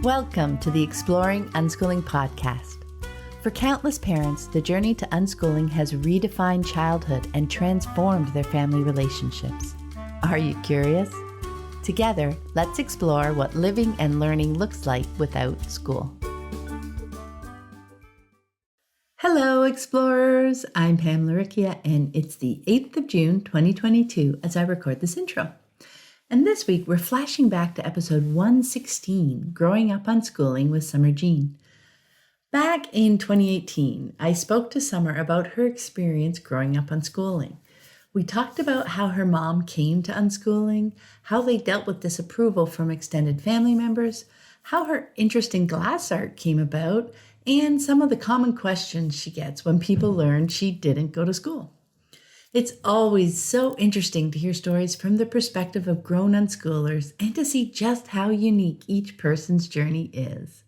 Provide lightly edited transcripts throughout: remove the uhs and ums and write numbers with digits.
Welcome to the Exploring Unschooling podcast. For countless parents, the journey to unschooling has redefined childhood and transformed their family relationships. Are you curious? Together, let's explore what living and learning looks like without school. Hello, explorers! I'm Pam Laricchia, and it's the 8th of June, 2022, as I record this intro. And this week, we're flashing back to episode 116, Growing Up Unschooling with Summer Jean. Back in 2018, I spoke to Summer about her experience growing up unschooling. We talked about how her mom came to unschooling, how they dealt with disapproval from extended family members, how her interest in glass art came about, and some of the common questions she gets when people learn she didn't go to school. It's always so interesting to hear stories from the perspective of grown unschoolers and to see just how unique each person's journey is.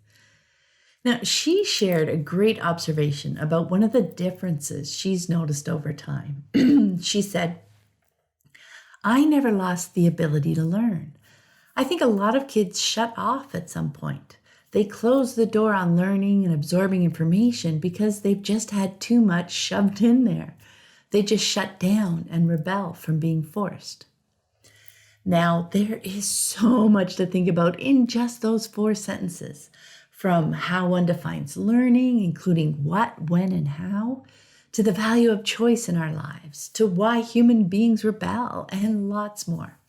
Now, she shared a great observation about one of the differences she's noticed over time. She said, "I never lost the ability to learn. I think a lot of kids shut off at some point. They close the door on learning and absorbing information because they've just had too much shoved in there. They just shut down and rebel from being forced." Now, there is so much to think about in just those 4 sentences, from how one defines learning, including what, when, and how, to the value of choice in our lives, to why human beings rebel, and lots more.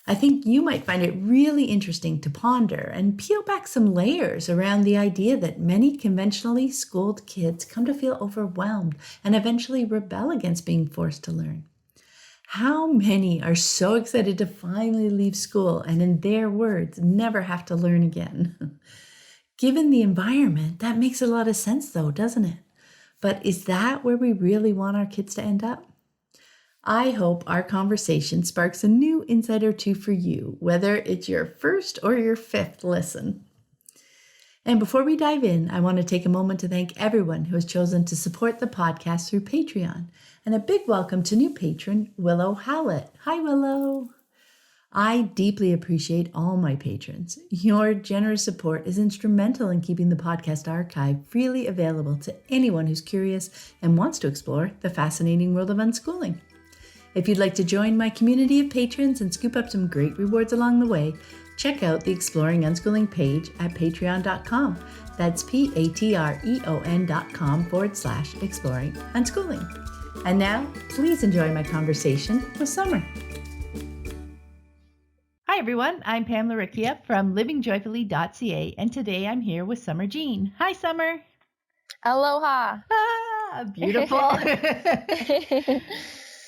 I think you might find it really interesting to ponder and peel back some layers around the idea that many conventionally schooled kids come to feel overwhelmed and eventually rebel against being forced to learn. How many are so excited to finally leave school and, in their words, never have to learn again? Given the environment, that makes a lot of sense though, doesn't it? But is that where we really want our kids to end up? I hope our conversation sparks a new insight or two for you, whether it's your first or your 5th listen. And before we dive in, I want to take a moment to thank everyone who has chosen to support the podcast through Patreon. And a big welcome to new patron, Willow Howlett. Hi, Willow. I deeply appreciate all my patrons. Your generous support is instrumental in keeping the podcast archive freely available to anyone who's curious and wants to explore the fascinating world of unschooling. If you'd like to join my community of patrons and scoop up some great rewards along the way, check out the Exploring Unschooling page at patreon.com. That's patreon.com/exploring unschooling. And now, please enjoy my conversation with Summer. Hi everyone, I'm Pam Laricchia from livingjoyfully.ca, and today I'm here with Summer Jean. Hi, Summer. Aloha. Ah, beautiful.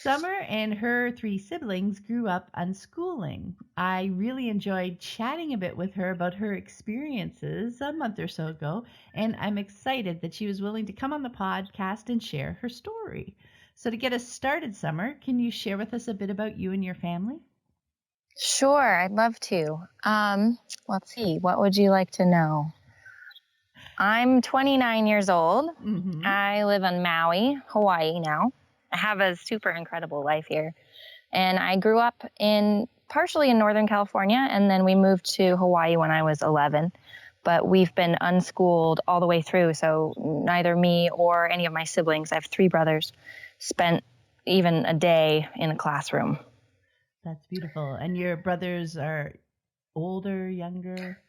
Summer and her 3 siblings grew up unschooling. I really enjoyed chatting a bit with her about her experiences a month or so ago, and I'm excited that she was willing to come on the podcast and share her story. So to get us started, Summer, can you share with us a bit about you and your family? Sure, I'd love to. Let's see, what would you like to know? I'm 29 years old. Mm-hmm. I live on Maui, Hawaii now. I have a super incredible life here. And I grew up partially in Northern California, and then we moved to Hawaii when I was 11. But we've been unschooled all the way through, so neither me or any of my siblings, I have 3 brothers, spent even a day in a classroom. That's beautiful. And your brothers are older, younger?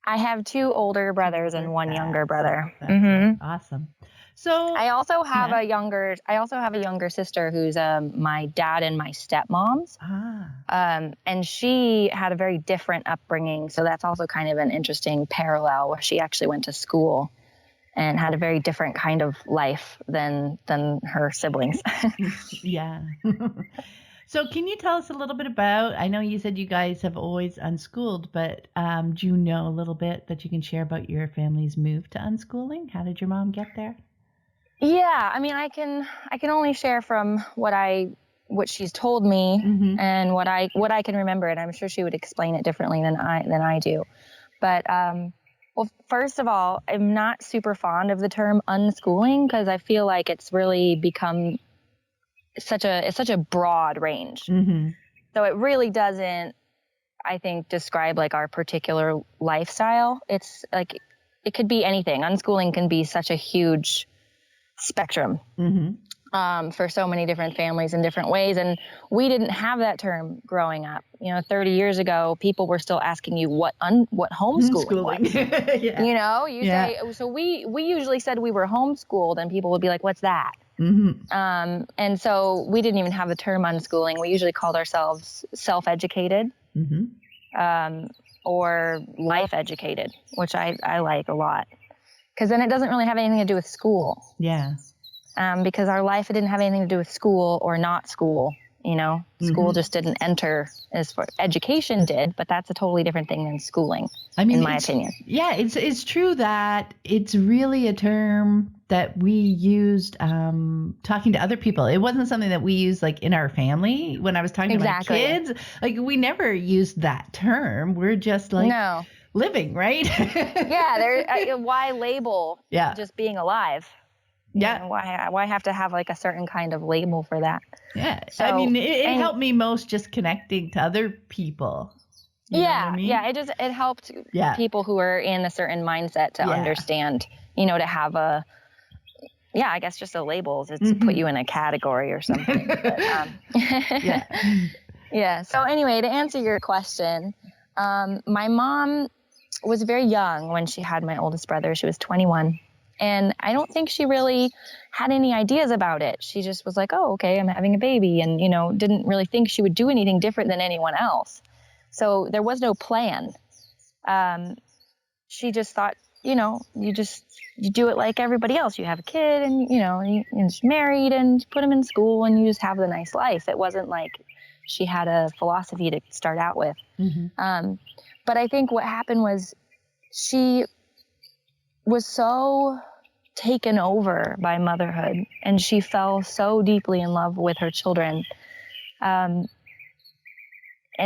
I have 2 older brothers and 1 younger brother. That's awesome. So I also have a younger sister who's my dad and my stepmom's. And she had a very different upbringing. So that's also kind of an interesting parallel where she actually went to school and had a very different kind of life than her siblings. Yeah. So can you tell us a little bit about, I know you said you guys have always unschooled, but do you know a little bit that you can share about your family's move to unschooling? How did your mom get there? Yeah, I mean, I can only share from what she's told me and what I can remember, and I'm sure she would explain it differently than I do. But well, first of all, I'm not super fond of the term unschooling because I feel like it's really become it's such a broad range. So it really doesn't I think, describe like our particular lifestyle. It's like, it could be anything. Unschooling can be such a huge spectrum for so many different families in different ways. And we didn't have that term growing up. 30 years ago, people were still asking you what homeschooling was. Yeah. You say, so we usually said we were homeschooled, and people would be like, what's that? And so we didn't even have the term unschooling. We usually called ourselves self-educated or life-educated, which I like a lot. Because then it doesn't really have anything to do with school. Yeah. Because our life, it didn't have anything to do with school or not school. School just didn't enter as far education did, but that's a totally different thing than schooling, in my opinion. Yeah, it's true that it's really a term that we used talking to other people. It wasn't something that we used like in our family when I was talking to my kids. Like we never used that term. We're just like living, right? Why label just being alive? Yeah. Why have to have like a certain kind of label for that? Yeah. So, it helped me most just connecting to other people. You know what I mean? Yeah. It helped people who are in a certain mindset to understand, to have I guess just a label. It's put you in a category or something. But, yeah. So anyway, to answer your question, my mom was very young when she had my oldest brother. She was 21. And I don't think she really had any ideas about it. She just was like, oh, okay, I'm having a baby. And, didn't really think she would do anything different than anyone else. So there was no plan. She just thought, you do it like everybody else. You have a kid and, you're just married and put him in school and you just have the nice life. It wasn't like she had a philosophy to start out with. But I think what happened was she was so taken over by motherhood, and she fell so deeply in love with her children. And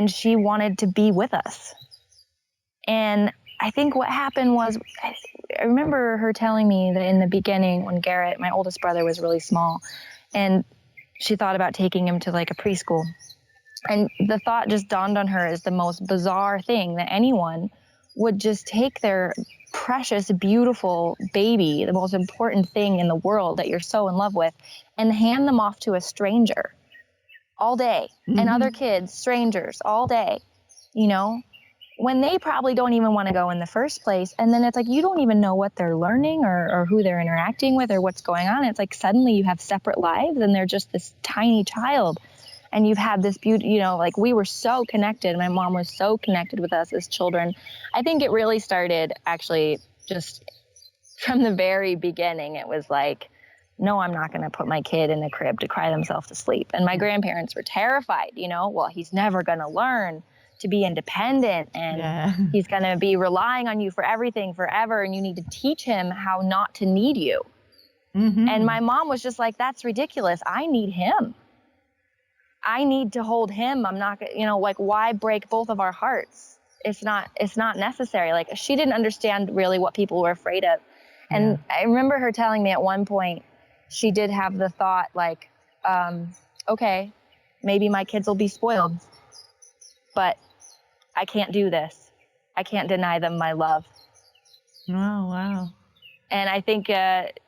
she wanted to be with us. And I think what happened was, I remember her telling me that in the beginning when Garrett, my oldest brother, was really small, and she thought about taking him to like a preschool. And the thought just dawned on her as the most bizarre thing, that anyone would just take their precious, beautiful baby, the most important thing in the world that you're so in love with, and hand them off to a stranger all day, and other kids, strangers all day, when they probably don't even want to go in the first place. And then it's like, you don't even know what they're learning or who they're interacting with or what's going on. It's like suddenly you have separate lives and they're just this tiny child. And you've had this beauty, like we were so connected. My mom was so connected with us as children. I think it really started actually just from the very beginning. It was like, no, I'm not going to put my kid in a crib to cry themselves to sleep. And my grandparents were terrified, well, he's never going to learn to be independent, and he's going to be relying on you for everything forever. And you need to teach him how not to need you. And my mom was just like, that's ridiculous. I need him. I need to hold him. I'm not, like, why break both of our hearts? It's not necessary. Like, she didn't understand really what people were afraid of. And I remember her telling me at one point, she did have the thought like, okay, maybe my kids will be spoiled, but I can't do this. I can't deny them my love. Oh, wow. And I think,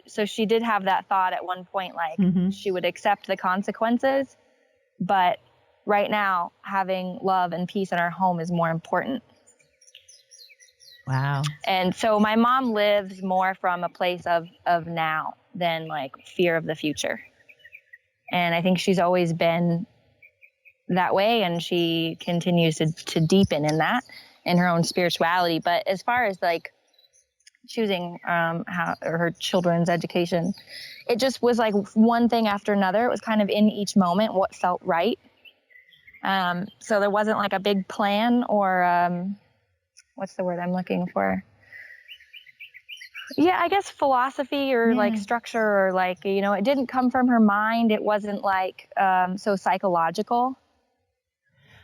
so she did have that thought at one point, like she would accept the consequences. But right now, having love and peace in our home is more important. Wow. And so my mom lives more from a place of now than like fear of the future. And I think she's always been that way, and she continues to deepen in that, in her own spirituality. But as far as like choosing her children's education, it just was like one thing after another. It was kind of in each moment what felt right. So there wasn't like a big plan or what's the word I'm looking for? Yeah, I guess philosophy or like structure, or like, it didn't come from her mind. It wasn't like so psychological.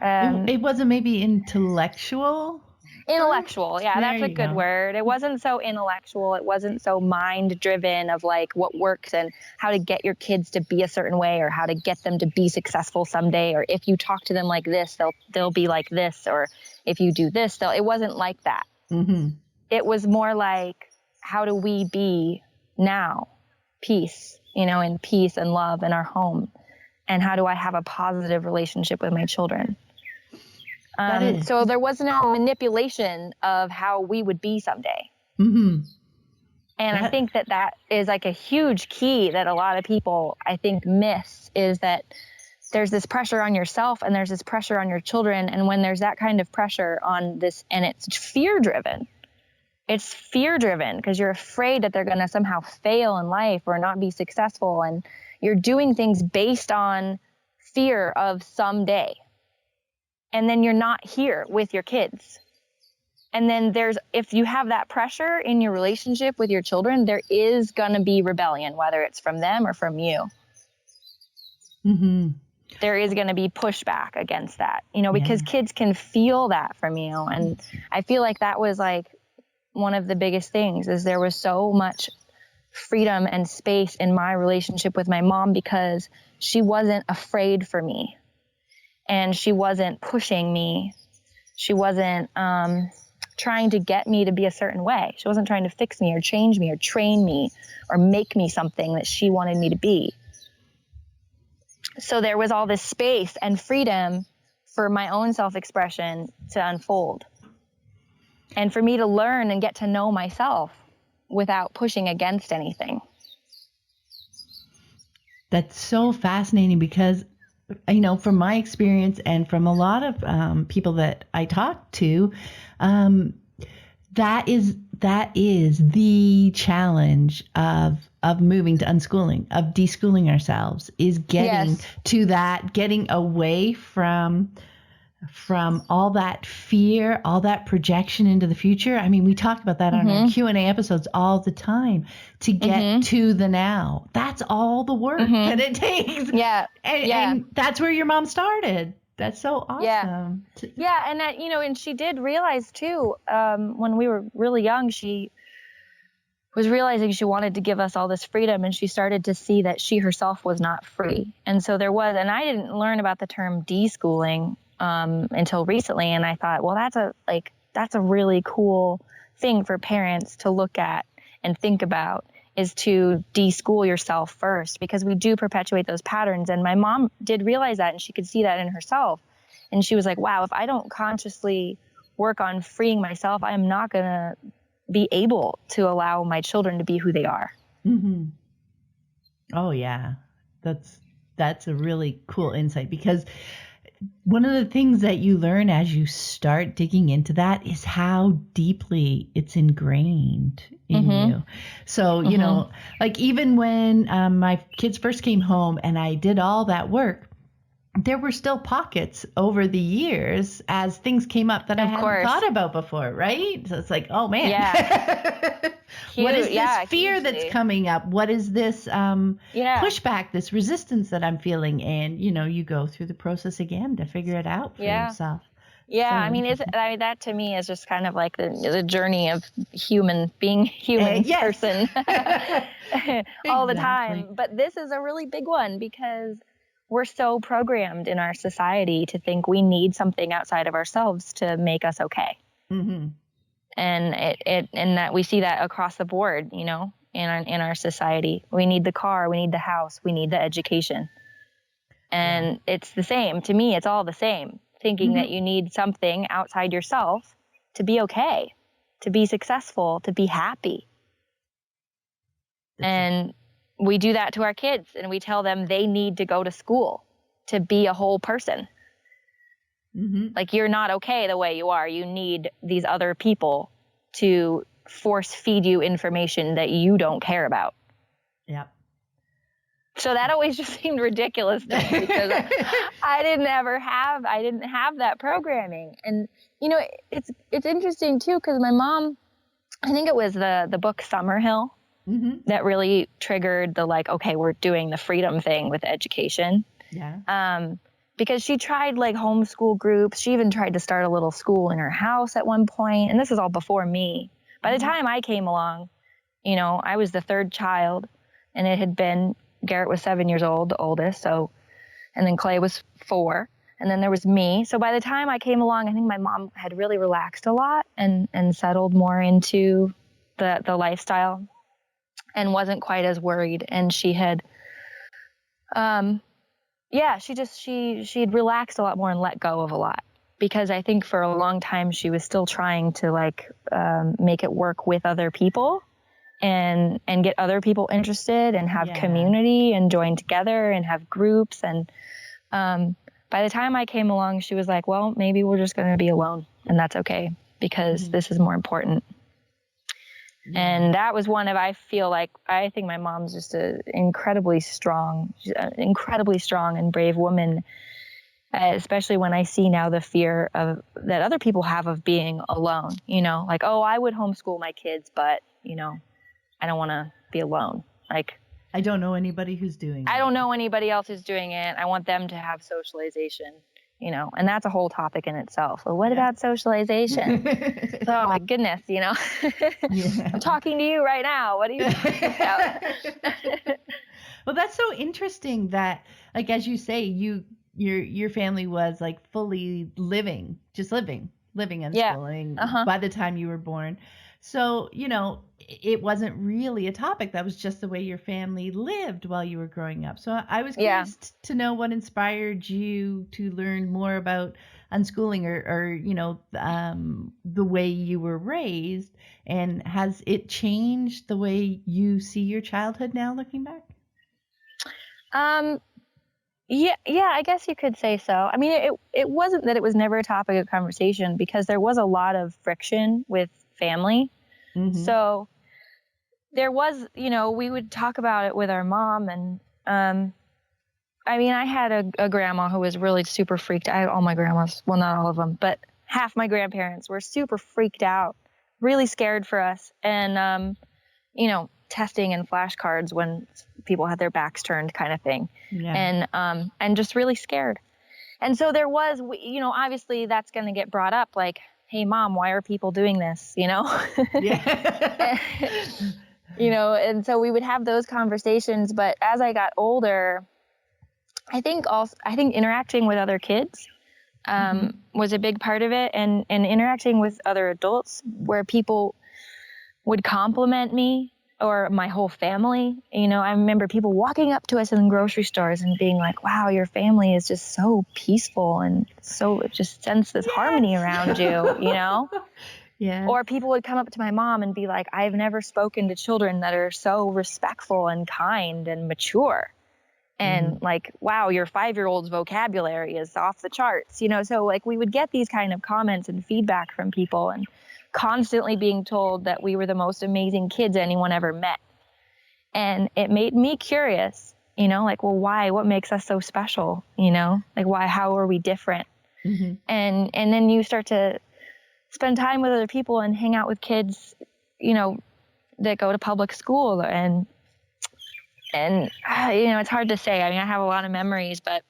It wasn't maybe intellectual? Intellectual. Yeah, that's a good word. It wasn't so intellectual. It wasn't so mind driven of like what works and how to get your kids to be a certain way, or how to get them to be successful someday. Or if you talk to them like this, they'll be like this. Or if you do this, it wasn't like that. Mm-hmm. It was more like, how do we be now? Peace, in peace and love in our home. And how do I have a positive relationship with my children? So there was no manipulation of how we would be someday. Mm-hmm. And I think that is like a huge key that a lot of people, I think, miss, is that there's this pressure on yourself and there's this pressure on your children. And when there's that kind of pressure on this, and it's fear driven because you're afraid that they're going to somehow fail in life or not be successful. And you're doing things based on fear of someday. And then you're not here with your kids. And then if you have that pressure in your relationship with your children, there is going to be rebellion, whether it's from them or from you. Mm-hmm. There is going to be pushback against that, because kids can feel that from you. And I feel like that was like one of the biggest things, is there was so much freedom and space in my relationship with my mom because she wasn't afraid for me. And she wasn't pushing me. She wasn't trying to get me to be a certain way. She wasn't trying to fix me or change me or train me or make me something that she wanted me to be. So there was all this space and freedom for my own self-expression to unfold. And for me to learn and get to know myself without pushing against anything. That's so fascinating because, from my experience and from a lot of people that I talk to, that is the challenge of moving to unschooling, of deschooling ourselves, is getting to that, getting away from all that fear, all that projection into the future. I mean, we talk about that on our Q&A episodes all the time, to get to the now. That's all the work that it takes. Yeah. And that's where your mom started. That's so awesome. Yeah. And that, and she did realize too, when we were really young, she was realizing she wanted to give us all this freedom, and she started to see that she herself was not free. And so and I didn't learn about the term deschooling until recently. And I thought, well, that's a really cool thing for parents to look at and think about, is to deschool yourself first, because we do perpetuate those patterns. And my mom did realize that, and she could see that in herself. And she was like, wow, if I don't consciously work on freeing myself, I am not going to be able to allow my children to be who they are. Mm-hmm. Oh yeah. That's a really cool insight, because one of the things that you learn as you start digging into that is how deeply it's ingrained in you. So, like even when my kids first came home and I did all that work, there were still pockets over the years as things came up that I hadn't thought about before, right? So it's like, oh man, what is this fear that's coming up? What is this pushback, this resistance that I'm feeling? And, you go through the process again to figure it out for yourself. Yeah, I mean, that to me is just kind of like the journey of being human person all the time. But this is a really big one, because we're so programmed in our society to think we need something outside of ourselves to make us okay. Mm-hmm. And that we see that across the board, in our society. We need the car, we need the house, we need the education. And it's the same. To me, it's all the same. Thinking that you need something outside yourself to be okay, to be successful, to be happy. And we do that to our kids, and we tell them they need to go to school to be a whole person. Mm-hmm. Like, you're not okay the way you are. You need these other people to force feed you information that you don't care about. Yeah. So that always just seemed ridiculous to me, because I didn't have that programming. And, it's interesting too, because my mom, I think it was the book Summerhill that really triggered the, okay, we're doing the freedom thing with education. Yeah. Because she tried homeschool groups. She even tried to start a little school in her house at one point. And this is all before me. By the time I came along, I was the third child, and Garrett was 7 years old, the oldest. So, and then Clay was 4. And then there was me. So by the time I came along, I think my mom had really relaxed a lot and settled more into the lifestyle and wasn't quite as worried. And she had, she'd relaxed a lot more and let go of a lot, because I think for a long time she was still trying to make it work with other people and get other people interested and have community and join together and have groups. And by the time I came along, she was like, well, maybe we're just going to be alone, and that's okay, because this is more important. And that was I think my mom's just an incredibly strong and brave woman, especially when I see now the fear that other people have of being alone, like, oh, I would homeschool my kids, but, I don't want to be alone. Like, I don't know anybody who's doing it. I don't know anybody else who's doing it. I want them to have socialization, and that's a whole topic in itself. Well, what about socialization? Oh my goodness, I'm talking to you right now. What are you talking about? Well, that's so interesting that, like, as you say, your family was like fully living unschooling by the time you were born. So, it wasn't really a topic. That was just the way your family lived while you were growing up. So I was curious to know what inspired you to learn more about unschooling or the way you were raised. And has it changed the way you see your childhood now, looking back? Yeah, I guess you could say so. I mean, it wasn't that it was never a topic of conversation, because there was a lot of friction with family. Mm-hmm. So there was, we would talk about it with our mom. And, I had a grandma who was really super freaked out. I had all my grandmas, well, not all of them, but half my grandparents were super freaked out, really scared for us. And, testing and flashcards when people had their backs turned, kind of thing. Yeah. And just really scared. And so there was, obviously that's going to get brought up, like, hey Mom, why are people doing this? Yeah. And so we would have those conversations. But as I got older, I think interacting with other kids, was a big part of it, and interacting with other adults where people would compliment me or my whole family. I remember people walking up to us in grocery stores and being like, wow, your family is just so peaceful and so it just sense this harmony around you, Yeah. Or people would come up to my mom and be like, I've never spoken to children that are so respectful and kind and mature. And like, wow, your 5-year-old's vocabulary is off the charts, so like we would get these kind of comments and feedback from people, and constantly being told that we were the most amazing kids anyone ever met. And it made me curious, like, well, why? What makes us so special? Like, why? How are we different? Mm-hmm. And then you start to spend time with other people and hang out with kids, that go to public school. And it's hard to say. I have a lot of memories, but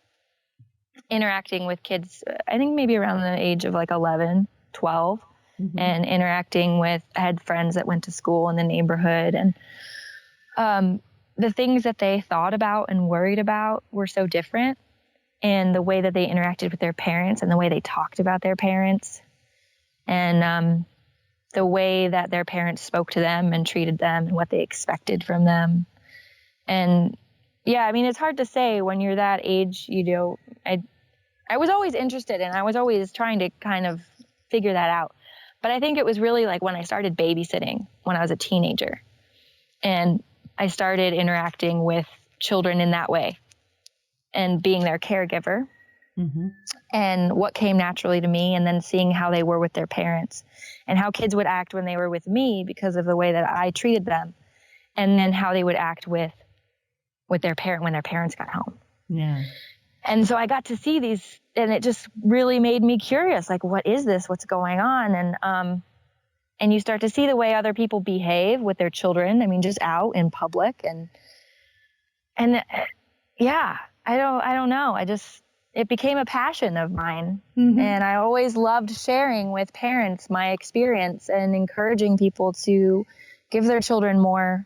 interacting with kids, I think maybe around the age of like 11, 12. Mm-hmm. And I had friends that went to school in the neighborhood, and the things that they thought about and worried about were so different, and the way that they interacted with their parents and the way they talked about their parents, and the way that their parents spoke to them and treated them and what they expected from them. And it's hard to say when you're that age. I was always interested, and I was always trying to kind of figure that out. But I think it was really like when I started babysitting when I was a teenager, and I started interacting with children in that way and being their caregiver, and what came naturally to me, and then seeing how they were with their parents and how kids would act when they were with me because of the way that I treated them, and then how they would act with their parent when their parents got home. Yeah. And so I got to see these, and it just really made me curious, like, what is this? What's going on? And you start to see the way other people behave with their children. Just out in public, and I don't know. It became a passion of mine. Mm-hmm. And I always loved sharing with parents my experience and encouraging people to give their children more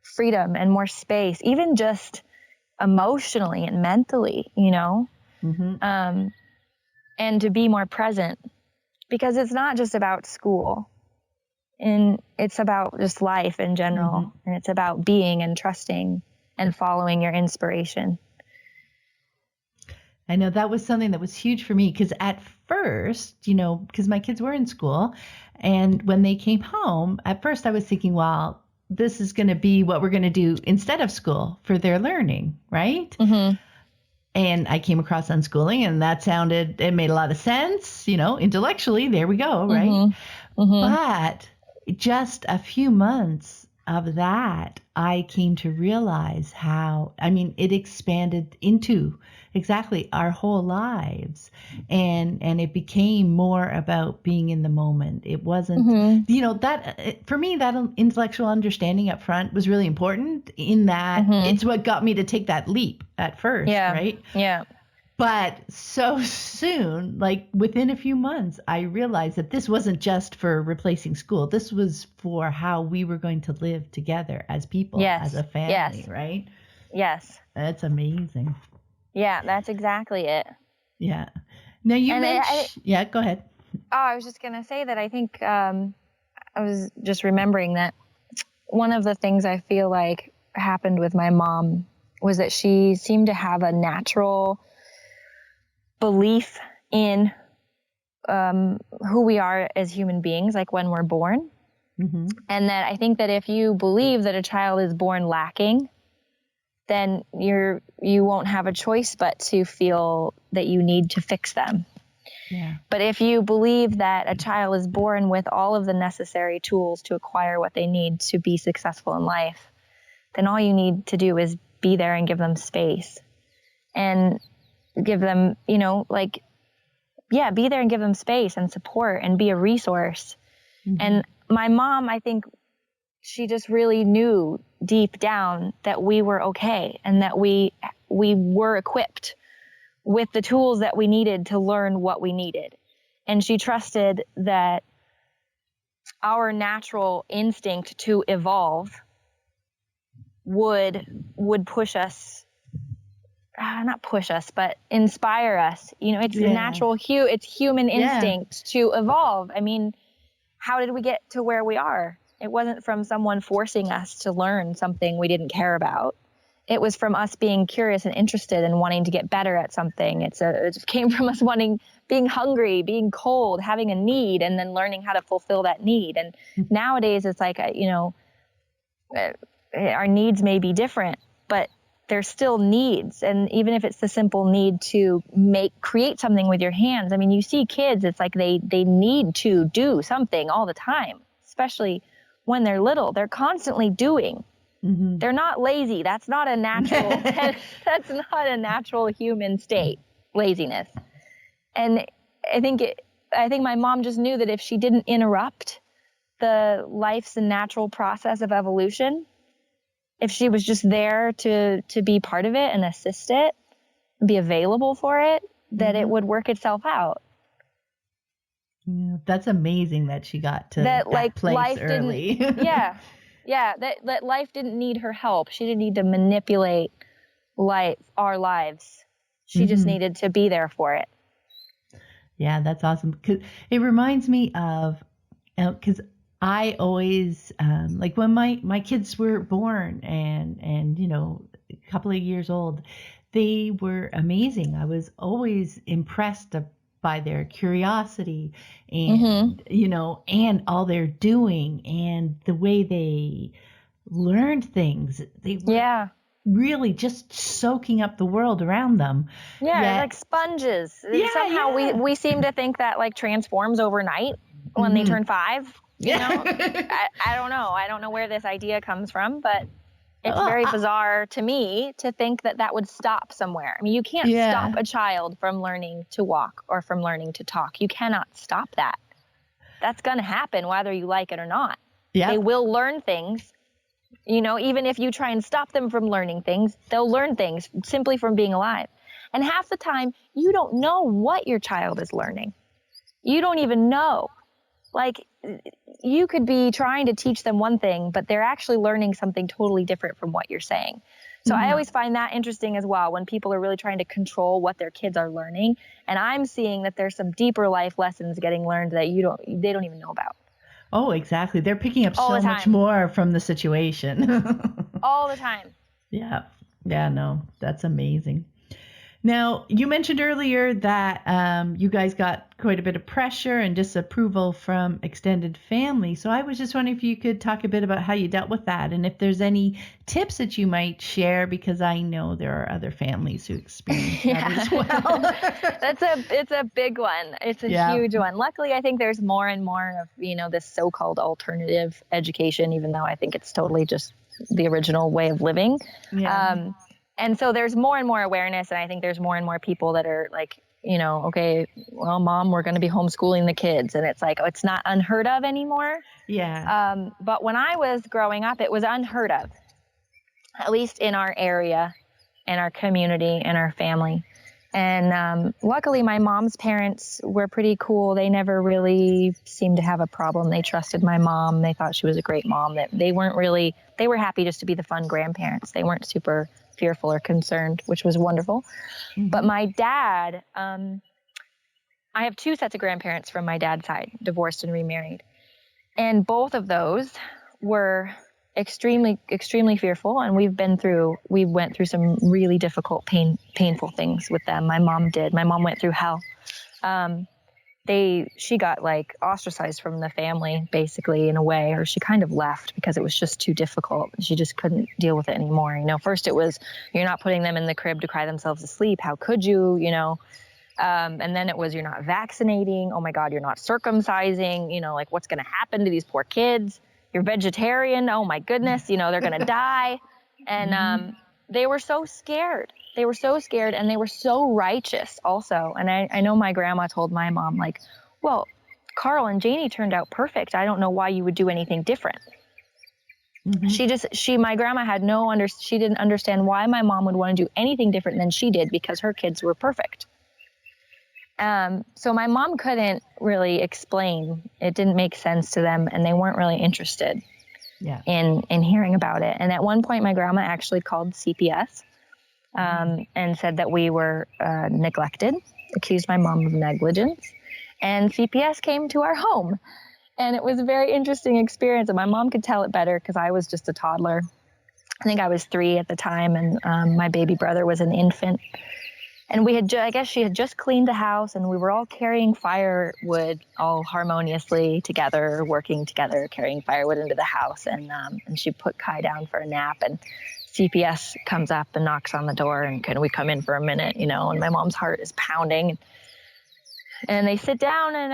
freedom and more space, even just emotionally and mentally, Mm-hmm. and to be more present, because it's not just about school, and it's about just life in general. And it's about being and trusting and following your inspiration. I know that was something that was huge for me, because at first, because my kids were in school, and when they came home, at first I was thinking, well, this is going to be what we're going to do instead of school for their learning, right? And I came across unschooling, and it made a lot of sense, intellectually, there we go, right? But just a few months of that, I came to realize how, it expanded into exactly our whole lives, and it became more about being in the moment. It wasn't, that for me, that intellectual understanding up front was really important, in that it's what got me to take that leap at first, right? Yeah. But so soon, like within a few months, I realized that this wasn't just for replacing school. This was for how we were going to live together as people, as a family, right? Yes. That's amazing. Yeah, that's exactly it. Yeah. Now you mentioned, go ahead. Oh, I was just going to say that I think I was just remembering that one of the things I feel like happened with my mom was that she seemed to have a natural belief in who we are as human beings, like when we're born. And that I think that if you believe that a child is born lacking, then you won't have a choice but to feel that you need to fix them. Yeah. But if you believe that a child is born with all of the necessary tools to acquire what they need to be successful in life, then all you need to do is be there and give them space, and give them, be there and give them space and support and be a resource. And my mom, I think she just really knew deep down that we were okay, and that we were equipped with the tools that we needed to learn what we needed. And she trusted that our natural instinct to evolve would push us, not push us, but inspire us. It's natural, it's human instinct to evolve. How did we get to where we are? It wasn't from someone forcing us to learn something we didn't care about. It was from us being curious and interested and wanting to get better at something. It came from us being hungry, being cold, having a need, and then learning how to fulfill that need. And nowadays it's like, our needs may be different, but they're still needs. And even if it's the simple need to create something with your hands. You see kids, it's like they need to do something all the time, especially when they're little. They're constantly doing. They're not lazy. That's not a natural, that's not a natural human state, laziness. And I think my mom just knew that if she didn't interrupt the life's natural process of evolution, if she was just there to be part of it and assist it, be available for it, that it would work itself out. Yeah, that's amazing that she got to that place early. That life didn't need her help. She didn't need to manipulate our lives. She just needed to be there for it. Yeah, that's awesome. 'Cause it reminds me of, because I always, like when my kids were born and a couple of years old, they were amazing. I was always impressed by their curiosity and, and all they're doing and the way they learned things. They were really just soaking up the world around them. Yeah, like sponges. Somehow we seem to think that transforms overnight when they turn 5. I don't know. I don't know where this idea comes from, but it's very bizarre to me to think that would stop somewhere. You can't stop a child from learning to walk or from learning to talk. You cannot stop that. That's going to happen whether you like it or not. They will learn things. Even if you try and stop them from learning things, they'll learn things simply from being alive. And half the time, you don't know what your child is learning. You don't even know. You could be trying to teach them one thing, but they're actually learning something totally different from what you're saying. So I always find that interesting as well when people are really trying to control what their kids are learning. And I'm seeing that there's some deeper life lessons getting learned that they don't even know about. Oh, exactly. They're picking up All so the much time. more from the situation. All the time. Yeah. Yeah, no, that's amazing. Now, you mentioned earlier that you guys got quite a bit of pressure and disapproval from extended family. So I was just wondering if you could talk a bit about how you dealt with that and if there's any tips that you might share, because I know there are other families who experience that as well. It's a big one. It's a huge one. Luckily, I think there's more and more of, this so-called alternative education, even though I think it's totally just the original way of living. Yeah. And so there's more and more awareness, and I think there's more and more people that are like, okay, well, Mom, we're going to be homeschooling the kids. And it's like, oh, it's not unheard of anymore. Yeah. But when I was growing up, it was unheard of, at least in our area, in our community, in our family. And luckily, my mom's parents were pretty cool. They never really seemed to have a problem. They trusted my mom. They thought she was a great mom. They were happy just to be the fun grandparents. They weren't super fearful or concerned, which was wonderful. Mm-hmm. But my dad, I have two sets of grandparents from my dad's side, divorced and remarried. And both of those were extremely, extremely fearful. And we went through some really difficult, painful things with them. My mom did. My mom went through hell. She got like ostracized from the family, basically, in a way, or she kind of left because it was just too difficult. She just couldn't deal with it anymore. First it was, you're not putting them in the crib to cry themselves to sleep. How could you, and then it was, you're not vaccinating. Oh my God, you're not circumcising, like what's going to happen to these poor kids? You're vegetarian. Oh my goodness, they're going to die. And, they were so scared. They were so scared, and they were so righteous also. And I know my grandma told my mom, like, well, Carl and Janie turned out perfect. I don't know why you would do anything different. Mm-hmm. My grandma had she didn't understand why my mom would want to do anything different than she did, because her kids were perfect. So my mom couldn't really explain. It didn't make sense to them, and they weren't really interested in hearing about it. And at one point, my grandma actually called CPS and said that we were neglected, accused my mom of negligence. And CPS came to our home. And it was a very interesting experience. And my mom could tell it better because I was just a toddler. I think I was 3 at the time, and my baby brother was an infant. And we had, I guess she had just cleaned the house, and we were all carrying firewood all harmoniously together, working together, carrying firewood into the house. And she put Kai down for a nap, and CPS comes up and knocks on the door, and can we come in for a minute, and my mom's heart is pounding. And they sit down, and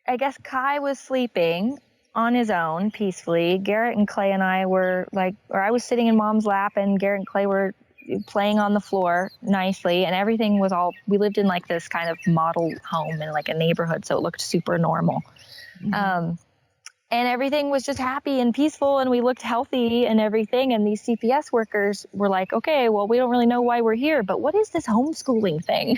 I guess Kai was sleeping on his own peacefully. Garrett and Clay and I were I was sitting in Mom's lap, and Garrett and Clay were playing on the floor nicely, and everything was we lived in this kind of model home in a neighborhood, so it looked super normal. Mm-hmm. And everything was just happy and peaceful, and we looked healthy and everything. And these CPS workers were like, okay, well, we don't really know why we're here, but what is this homeschooling thing?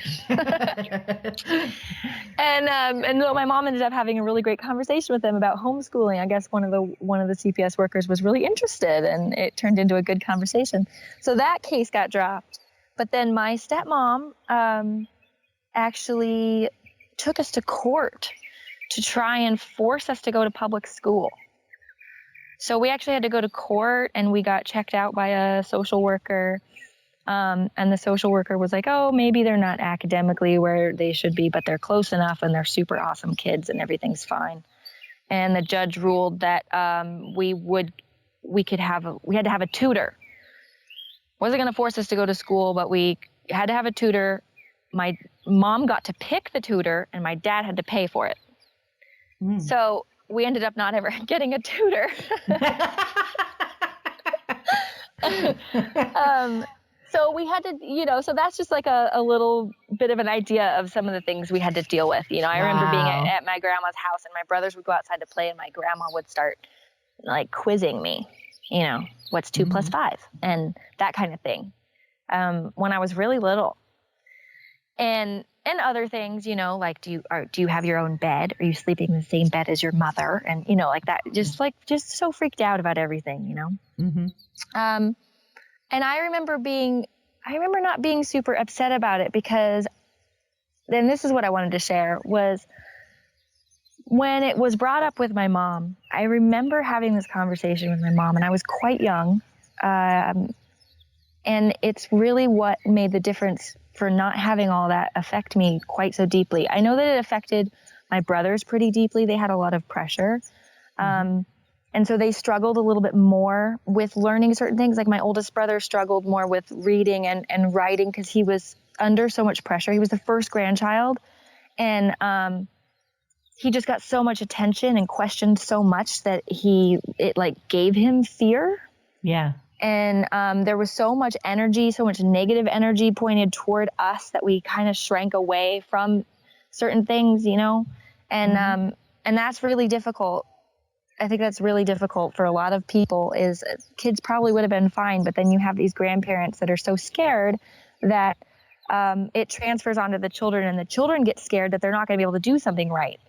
And so my mom ended up having a really great conversation with them about homeschooling. I guess one of the CPS workers was really interested, and it turned into a good conversation. So that case got dropped. But then my stepmom actually took us to court to try and force us to go to public school. So we actually had to go to court, and we got checked out by a social worker. And the social worker was like, oh, maybe they're not academically where they should be, but they're close enough, and they're super awesome kids, and everything's fine. And the judge ruled that we had to have a tutor. Wasn't going to force us to go to school, but we had to have a tutor. My mom got to pick the tutor, and my dad had to pay for it. Mm. So we ended up not ever getting a tutor. So we had to, so that's just a little bit of an idea of some of the things we had to deal with. I remember being at my grandma's house, and my brothers would go outside to play, and my grandma would start quizzing me, what's 2 plus 5 and that kind of thing. When I was really little. And other things, do you have your own bed? Are you sleeping in the same bed as your mother? And, that, just so freaked out about everything, Mm-hmm. And I remember not being super upset about it because then this is what I wanted to share was when it was brought up with my mom, I remember having this conversation with my mom, and I was quite young. And it's really what made the difference for not having all that affect me quite so deeply. I know that it affected my brothers pretty deeply. They had a lot of pressure. And so they struggled a little bit more with learning certain things. Like my oldest brother struggled more with reading and writing because he was under so much pressure. He was the first grandchild. And he just got so much attention and questioned so much that it gave him fear. Yeah. And there was so much energy, so much negative energy pointed toward us that we kind of shrank away from certain things, you know? And that's really difficult. I think that's really difficult for a lot of people. Is kids probably would have been fine, but then you have these grandparents that are so scared that it transfers onto the children, and the children get scared that they're not going to be able to do something right.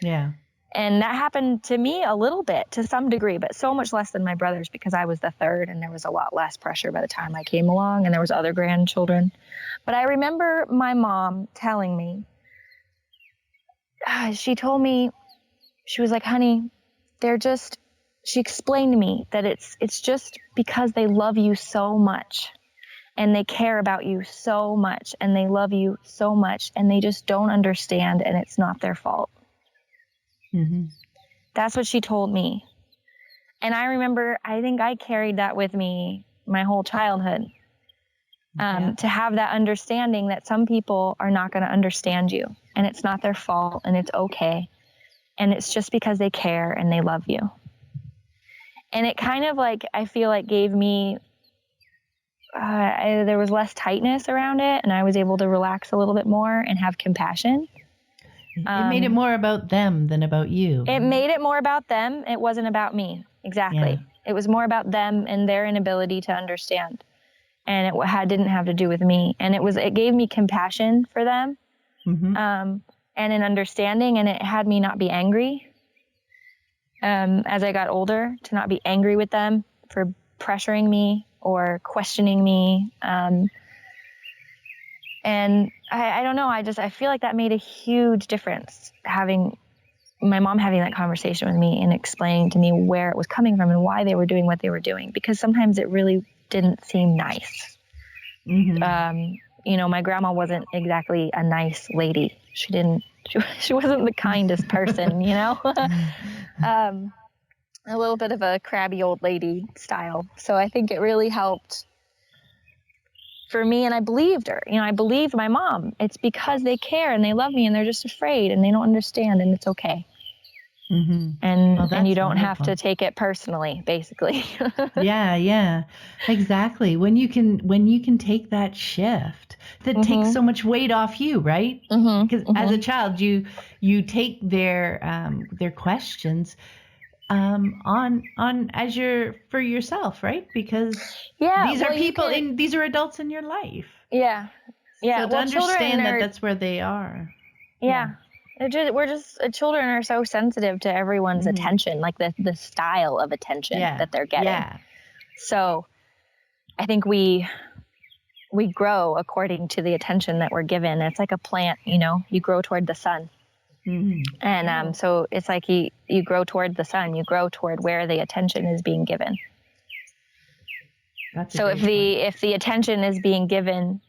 Yeah. And that happened to me a little bit to some degree, but so much less than my brothers because I was the third and there was a lot less pressure by the time I came along and there was other grandchildren. But I remember my mom telling me, she told me, she was like, honey, she explained to me that it's just because they love you so much and they care about you so much and they love you so much and they just don't understand and it's not their fault. Mm-hmm. That's what she told me. And I remember, I think I carried that with me my whole childhood, to have that understanding that some people are not going to understand you and it's not their fault and it's okay. And it's just because they care and they love you. And it kind of I feel like gave me, there was less tightness around it and I was able to relax a little bit more and have compassion. It made it more about them than about you. It made it more about them. It wasn't about me. Exactly. Yeah. It was more about them and their inability to understand. And it didn't have to do with me. And it gave me compassion for them, and an understanding, and it had me not be angry. As I got older, to not be angry with them for pressuring me or questioning me. And I don't know. I feel like that made a huge difference, having my mom having that conversation with me and explaining to me where it was coming from and why they were doing what they were doing, because sometimes it really didn't seem nice. My grandma wasn't exactly a nice lady. She wasn't the kindest person, a little bit of a crabby old lady style. So I think it really helped for me, and I believed her. I believed my mom. It's because they care and they love me and they're just afraid and they don't understand and it's okay. And you don't have to take it personally, basically. Yeah, exactly. When you can take that shift, that takes so much weight off you, right? Because as a child, you take their questions on as for yourself, right? Because these are people these are adults in your life. Yeah. So to understand that's where they are. Yeah. Children are so sensitive to everyone's attention, like the style of attention that they're getting. Yeah. So I think we grow according to the attention that we're given. It's like a plant, you grow toward the sun. And so it's like you grow toward the sun, you grow toward where the attention is being given. So if the attention is being given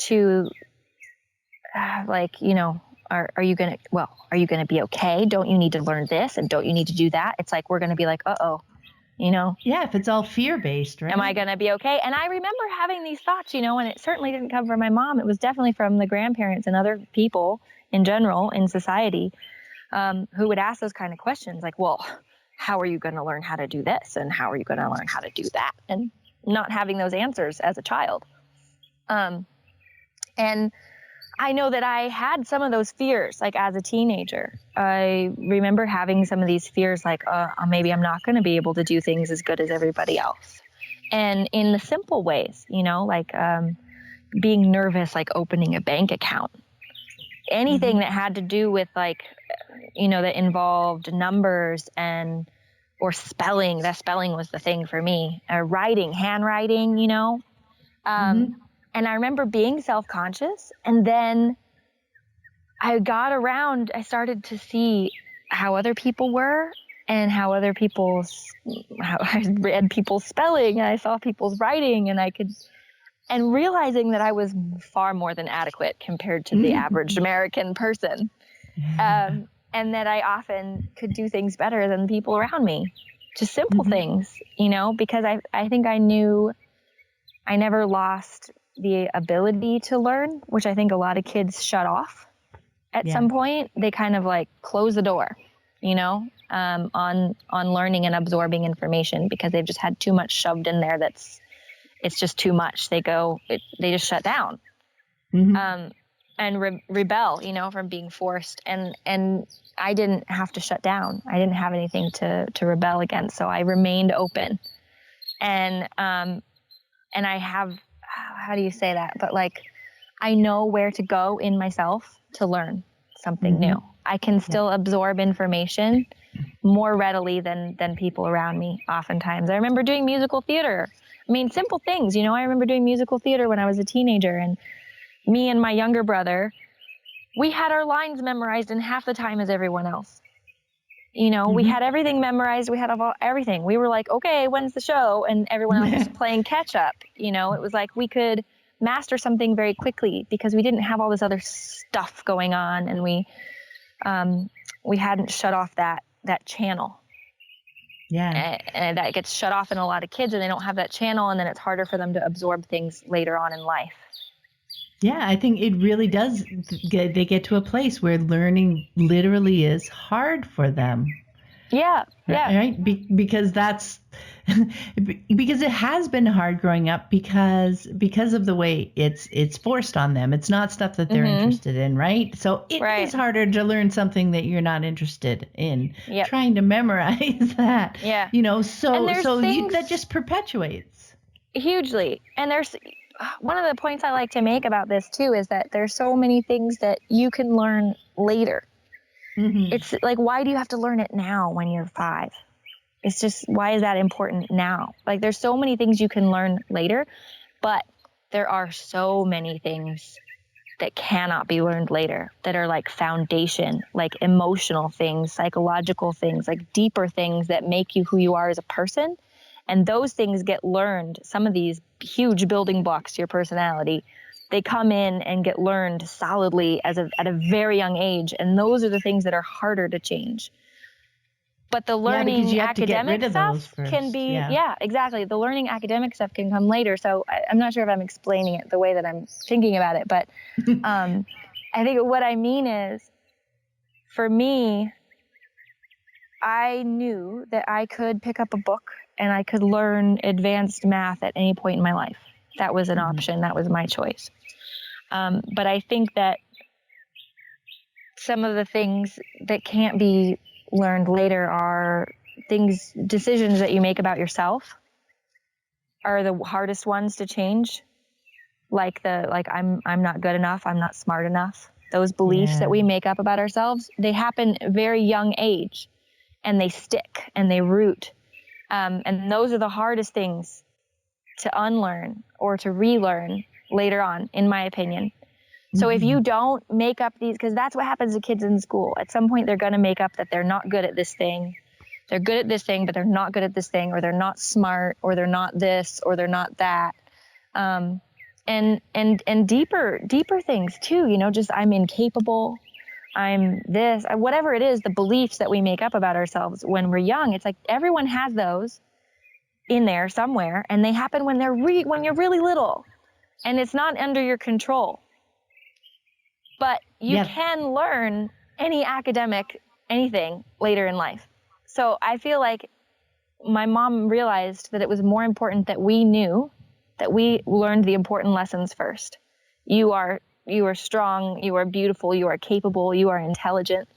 to are you going to be okay? Don't you need to learn this? And don't you need to do that? It's like, we're going to be like, uh-oh, Yeah, if it's all fear-based, right? Am I going to be okay? And I remember having these thoughts, and it certainly didn't come from my mom. It was definitely from the grandparents and other people in general in society, who would ask those kind of questions like, well, how are you going to learn how to do this? And how are you going to learn how to do that? And not having those answers as a child. And I know that I had some of those fears, as a teenager. I remember having some of these fears, maybe I'm not going to be able to do things as good as everybody else. And in the simple ways, being nervous, opening a bank account. Anything that had to do with that involved numbers or spelling. That spelling was the thing for me. Handwriting, And I remember being self-conscious, and then I started to see how other people were, and how I read people's spelling, and I saw people's writing, and realizing that I was far more than adequate compared to the average American person. And that I often could do things better than people around me. Just simple things, because I think I knew I never lost the ability to learn, which I think a lot of kids shut off at some point. They kind of like close the door, on learning and absorbing information, because they've just had too much shoved in there. It's just too much. They just shut down. And rebel, from being forced. And I didn't have to shut down. I didn't have anything to rebel against. So I remained open. And I have, how do you say that? But like, I know where to go in myself to learn something new. I can still absorb information more readily than people around me oftentimes. I remember doing musical theater. I mean, simple things, I remember doing musical theater when I was a teenager, and me and my younger brother, we had our lines memorized in half the time as everyone else. We had everything memorized. We had everything. We were like, okay, when's the show? And everyone else was playing catch up. It was like we could master something very quickly because we didn't have all this other stuff going on, and we hadn't shut off that channel. Yeah. And that gets shut off in a lot of kids, and they don't have that channel, and then it's harder for them to absorb things later on in life. Yeah, I think it really does. They get to a place where learning literally is hard for them. Yeah. Right? Because because it has been hard growing up because of the way it's forced on them. It's not stuff that they're interested in, right? So it is harder to learn something that you're not interested in. Trying to memorize that. Yeah. That just perpetuates. Hugely. And there's one of the points I like to make about this too is that there's so many things that you can learn later. It's like, why do you have to learn it now when you're 5? It's just, why is that important now? Like, there's so many things you can learn later, but there are so many things that cannot be learned later that are like foundation, like emotional things, psychological things, like deeper things that make you who you are as a person. And those things get learned. Some of these huge building blocks to your personality, they come in and get learned solidly at a very young age. And those are the things that are harder to change. But the learning academic stuff can be, exactly. The learning academic stuff can come later. So I'm not sure if I'm explaining it the way that I'm thinking about it. But I think what I mean is, for me, I knew that I could pick up a book and I could learn advanced math at any point in my life. That was an option. That was my choice. But I think that some of the things that can't be learned later are decisions that you make about yourself are the hardest ones to change. Like I'm not good enough. I'm not smart enough. Those beliefs that we make up about ourselves, they happen at a very young age, and they stick and they root. And those are the hardest things to unlearn or to relearn later on, in my opinion. So if you don't make up these, because that's what happens to kids in school. At some point, they're going to make up that they're not good at this thing. They're good at this thing, but they're not good at this thing, or they're not smart, or they're not this, or they're not that. And deeper things too, just I'm incapable. I'm this, whatever it is, the beliefs that we make up about ourselves when we're young. It's like everyone has those in there somewhere, and they happen when when you're really little, and it's not under your control. But you can learn anything later in life. So I feel like my mom realized that it was more important that we knew that we learned the important lessons first. You are strong, you are beautiful, you are capable, you are intelligent,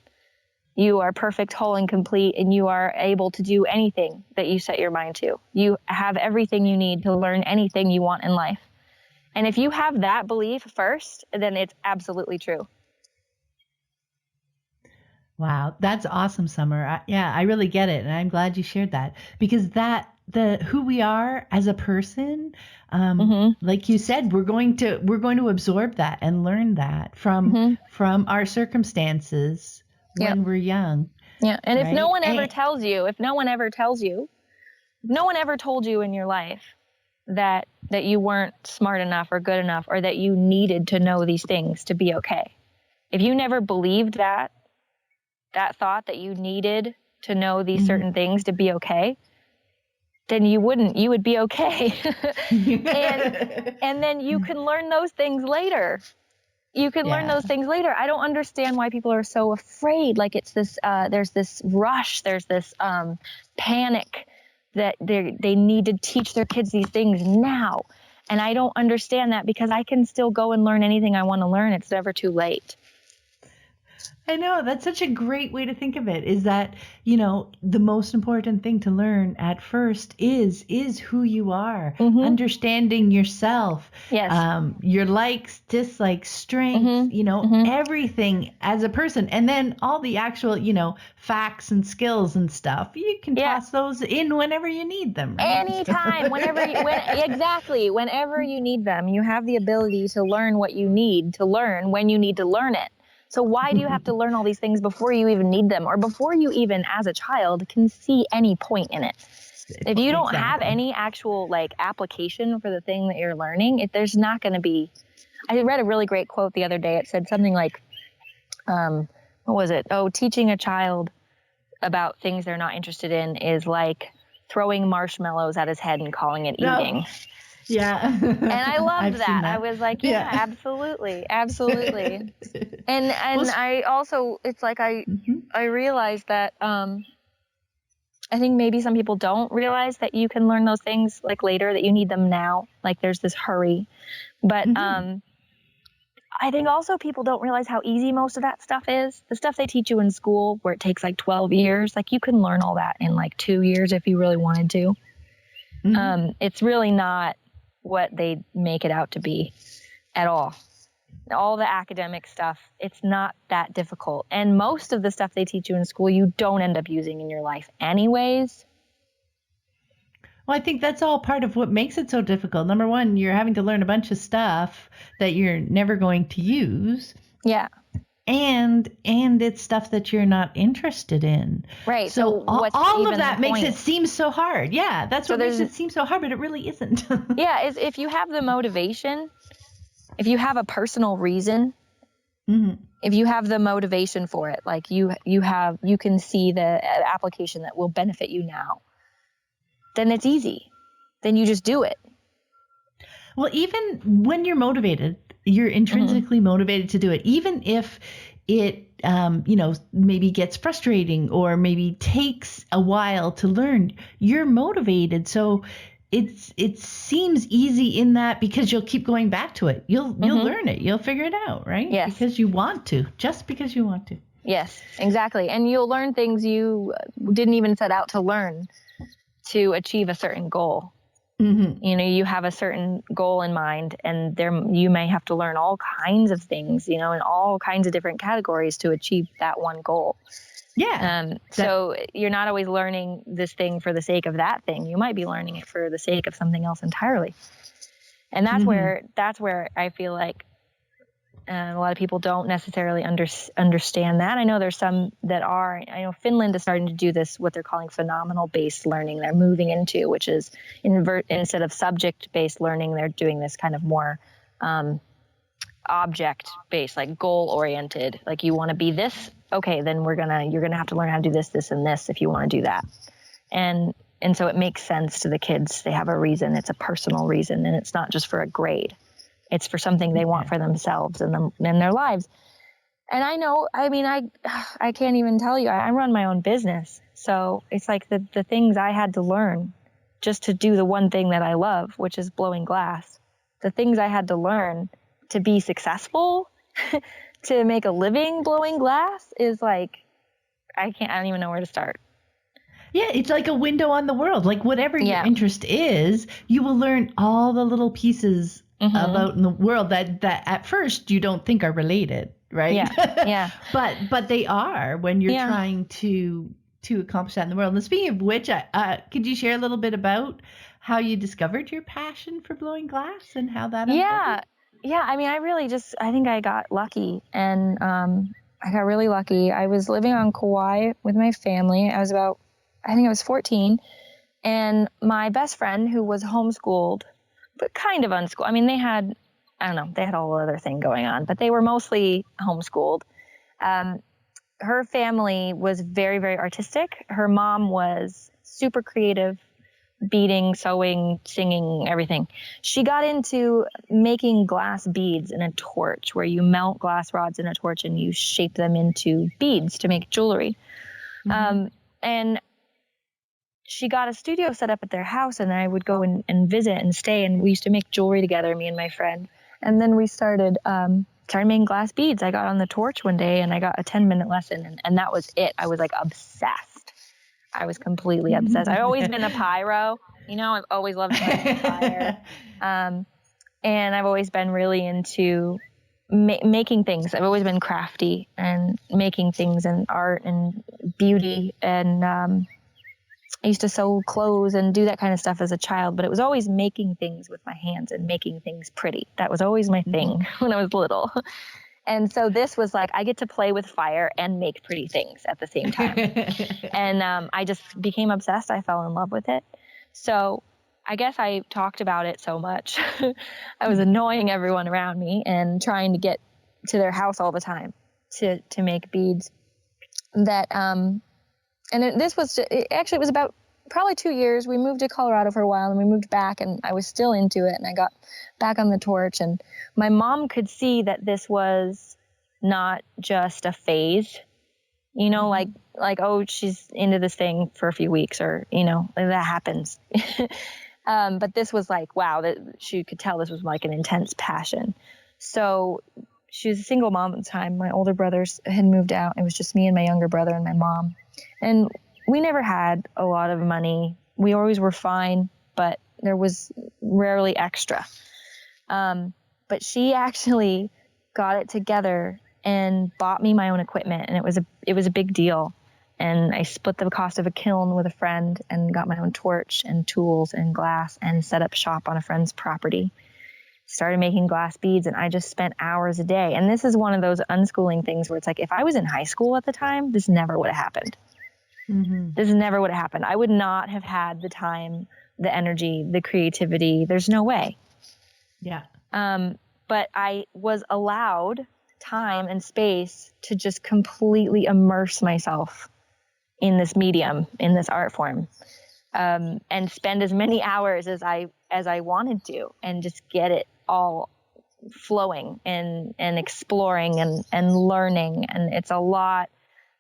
you are perfect, whole, and complete, and you are able to do anything that you set your mind to. You have everything you need to learn anything you want in life. And if you have that belief first, then it's absolutely true. Wow, that's awesome, Summer. I really get it, and I'm glad you shared that, because that the who we are as a person. Mm-hmm. Like you said, we're going to absorb that and learn that from our circumstances Yeah. when we're young. Yeah. And if no Right? one ever tells you, no one ever told you in your life that you weren't smart enough or good enough, or that you needed to know these things to be okay. If you never believed that thought that you needed to know these certain things to be okay, then you would be okay. and then you can learn those things later. You can learn those things later. I don't understand why people are so afraid. Like it's this, there's this rush, there's this panic that they need to teach their kids these things now. And I don't understand that, because I can still go and learn anything I want to learn. It's never too late. I know, that's such a great way to think of it, is that, the most important thing to learn at first is who you are, understanding yourself, Yes. your likes, dislikes, strengths, everything as a person. And then all the actual, facts and skills and stuff, you can toss those in whenever you need them. Right? Anytime, exactly, whenever you need them, you have the ability to learn what you need to learn when you need to learn it. So why do you have to learn all these things before you even need them, or before you even, as a child, can see any point in it? If you don't have any actual application for the thing that you're learning, there's not going to be. I read a really great quote the other day. It said something like, what was it? Oh, teaching a child about things they're not interested in is like throwing marshmallows at his head and calling it eating. Yeah. And I loved that. I was like, yeah, absolutely. And I also, it's like I realized that I think maybe some people don't realize that you can learn those things later, that you need them now. Like there's this hurry. But I think also people don't realize how easy most of that stuff is. The stuff they teach you in school, where it takes 12 years, you can learn all that in 2 years if you really wanted to. It's really not what they make it out to be at all. All the academic stuff, it's not that difficult. And most of the stuff they teach you in school, you don't end up using in your life anyways. Well, I think that's all part of what makes it so difficult. Number one, you're having to learn a bunch of stuff that you're never going to use. Yeah. And it's stuff that you're not interested in. Right. So all of that makes it seem so hard. Yeah, that's what makes it seem so hard, but it really isn't. Yeah, if you have the motivation, if you have a personal reason, if you have the motivation for it, you can see the application that will benefit you now, then it's easy. Then you just do it. Well, even when you're motivated, you're intrinsically motivated to do it, even if it, maybe gets frustrating or maybe takes a while to learn. You're motivated, so it seems easy in that, because you'll keep going back to it. You'll learn it. You'll figure it out, right? Yes. Because you want to, just because you want to. Yes, exactly. And you'll learn things you didn't even set out to learn to achieve a certain goal. You have a certain goal in mind, and you may have to learn all kinds of things, in all kinds of different categories to achieve that one goal. Yeah. So you're not always learning this thing for the sake of that thing. You might be learning it for the sake of something else entirely. And that's where I feel like a lot of people don't necessarily understand that. I know there's some that are. I know Finland is starting to do this, what they're calling phenomenal-based learning. They're moving into, which is instead of subject-based learning, they're doing this kind of more object-based, goal-oriented. You want to be this, okay, then you're gonna have to learn how to do this, this, and this if you want to do that. And so it makes sense to the kids. They have a reason. It's a personal reason, and it's not just for a grade. It's for something they want for themselves and their lives. And I know, I can't even tell you, I run my own business. So it's the things I had to learn just to do the one thing that I love, which is blowing glass. The things I had to learn to be successful, to make a living blowing glass is I don't even know where to start. Yeah, it's like a window on the world. Whatever your interest is, you will learn all the little pieces about in the world that at first you don't think are related, right? Yeah. But they are when you're trying to to accomplish that in the world. And speaking of which, could you share a little bit about how you discovered your passion for blowing glass and how that Yeah. unfolded? Yeah. I mean, I think I got lucky, and I got really lucky. I was living on Kauai with my family. I think I was 14, and my best friend, who was homeschooled, but kind of unschooled. I mean, I don't know, they had a whole other thing going on, but they were mostly homeschooled. Um, Her family was very, very artistic. Her mom was super creative, beading, sewing, singing, everything. She got into making glass beads in a torch, where you melt glass rods in a torch and you shape them into beads to make jewelry. Mm-hmm. And she got a studio set up at their house, and I would go and visit and stay, and we used to make jewelry together, me and my friend. And then we started making glass beads. I got on the torch one day and I got a 10-minute lesson, and that was it. I was like obsessed. I was completely obsessed. I've always been a pyro, I've always loved playing fire. And I've always been really into making things. I've always been crafty and making things and art and beauty. And I used to sew clothes and do that kind of stuff as a child, but it was always making things with my hands and making things pretty. That was always my thing when I was little. And so this was like, I get to play with fire and make pretty things at the same time. And I just became obsessed. I fell in love with it. So I guess I talked about it so much. I was annoying everyone around me and trying to get to their house all the time to make beads that, this was, it was about probably 2 years. We moved to Colorado for a while, and we moved back, and I was still into it, and I got back on the torch, and my mom could see that this was not just a phase, like, oh, she's into this thing for a few weeks, or, that happens. But this was like, wow, that she could tell this was like an intense passion. So she was a single mom at the time. My older brothers had moved out. It was just me and my younger brother and my mom. And we never had a lot of money. We always were fine, but there was rarely extra. But she actually got it together and bought me my own equipment, and it was a big deal. And I split the cost of a kiln with a friend and got my own torch and tools and glass and set up shop on a friend's property. Started making glass beads, and I just spent hours a day. And this is one of those unschooling things where it's like, if I was in high school at the time, this never would have happened. Mm-hmm. This never would have happened. I would not have had the time, the energy, the creativity. There's no way. Yeah. But I was allowed time and space to just completely immerse myself in this medium, in this art form, and spend as many hours as I wanted to, and just get it all flowing and exploring and learning. And it's a lot.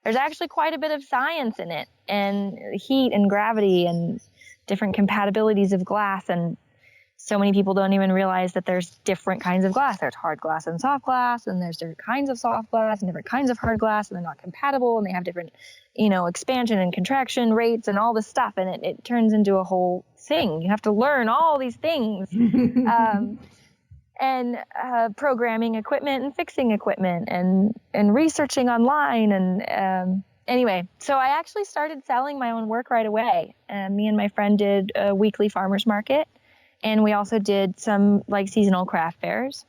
There's actually quite a bit of science in it, and heat and gravity and different compatibilities of glass. And so many people don't even realize that there's different kinds of glass. There's hard glass and soft glass, and there's different kinds of soft glass and different kinds of hard glass, and they're not compatible, and they have different, expansion and contraction rates and all this stuff. And it turns into a whole thing. You have to learn all these things. And programming equipment and fixing equipment and researching online. And anyway, so I actually started selling my own work right away. Me and my friend did a weekly farmer's market, and we also did some like seasonal craft fairs.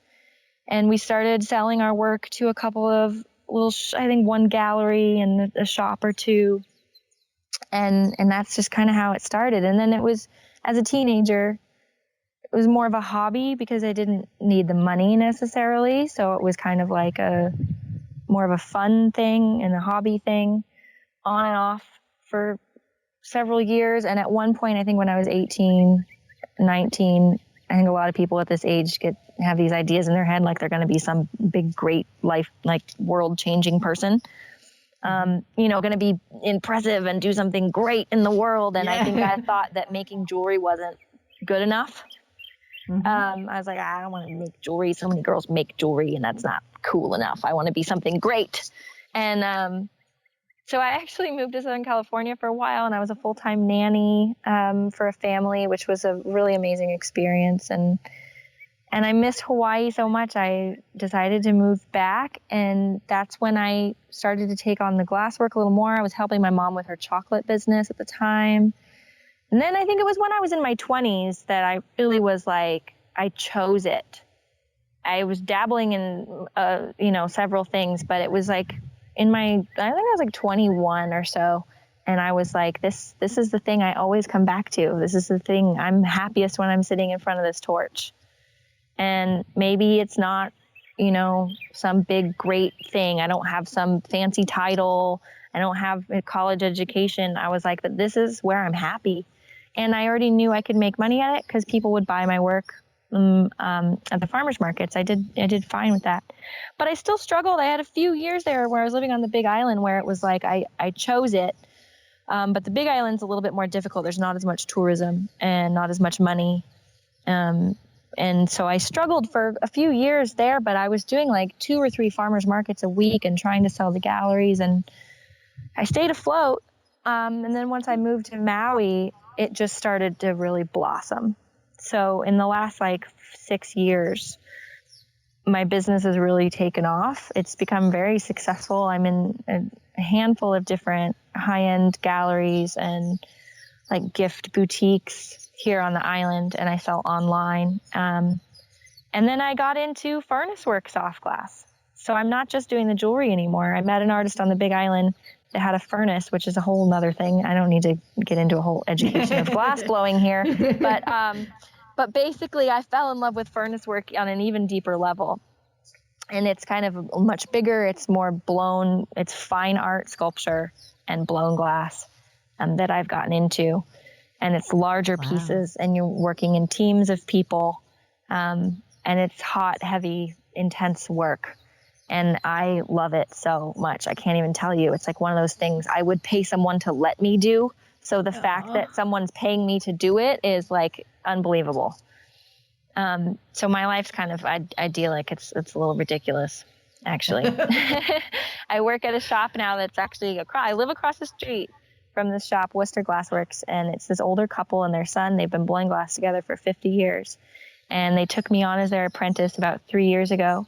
And we started selling our work to a couple of I think one gallery and a shop or two. And that's just kind of how it started. And then it was, as a teenager, it was more of a hobby because I didn't need the money necessarily. So it was kind of like more of a fun thing and a hobby thing, on and off for several years. And at one point, I think when I was 18, 19, I think a lot of people at this age have these ideas in their head, like they're going to be some big, great life, like world changing person. Going to be impressive and do something great in the world. And I think I thought that making jewelry wasn't good enough. Mm-hmm. I was like, I don't want to make jewelry. So many girls make jewelry, and that's not cool enough. I want to be something great. And so I actually moved to Southern California for a while, and I was a full-time nanny for a family, which was a really amazing experience. And And I missed Hawaii so much, I decided to move back. And that's when I started to take on the glasswork a little more. I was helping my mom with her chocolate business at the time. And then I think it was when I was in my 20s that I really was like, I chose it. I was dabbling in, several things, but it was like I think I was like 21 or so. And I was like, this is the thing I always come back to. This is the thing I'm happiest when I'm sitting in front of this torch. And maybe it's not, some big, great thing. I don't have some fancy title. I don't have a college education. I was like, but this is where I'm happy. And I already knew I could make money at it because people would buy my work at the farmers markets. I did fine with that. But I still struggled. I had a few years there where I was living on the Big Island where it was like I chose it. But the Big Island's a little bit more difficult. There's not as much tourism and not as much money. And so I struggled for a few years there, but I was doing like 2 or 3 farmers markets a week and trying to sell to galleries, and I stayed afloat. And then once I moved to Maui, it just started to really blossom. So in the last 6 years, my business has really taken off. It's become very successful. I'm in a handful of different high-end galleries and gift boutiques here on the island, and I sell online. And then I got into furnace work soft glass. So I'm not just doing the jewelry anymore. I met an artist on the Big Island that had a furnace, which is a whole nother thing. I don't need to get into a whole education of glass blowing here, but basically I fell in love with furnace work on an even deeper level. And it's kind of much bigger. It's more blown. It's fine art sculpture and blown glass that I've gotten into. And it's larger pieces, and you're working in teams of people. And it's hot, heavy, intense work. And I love it so much. I can't even tell you. It's like one of those things I would pay someone to let me do. So the fact that someone's paying me to do it is unbelievable. So my life's kind of idyllic. It's a little ridiculous, actually. I work at a shop now that's actually I live across the street from this shop, Worcester Glassworks, and it's this older couple and their son. They've been blowing glass together for 50 years. And they took me on as their apprentice about 3 years ago.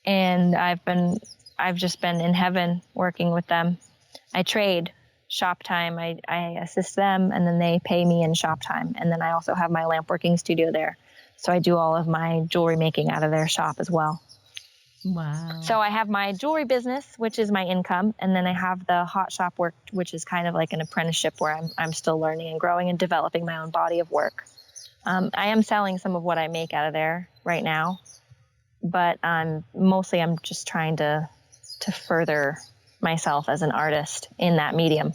And I've just been in heaven working with them. I trade shop time. I assist them, and then they pay me in shop time. And then I also have my lamp working studio there. So I do all of my jewelry making out of their shop as well. Wow. So I have my jewelry business, which is my income. And then I have the hot shop work, which is kind of like an apprenticeship where I'm still learning and growing and developing my own body of work. I am selling some of what I make out of there right now, but I'm just trying to further myself as an artist in that medium.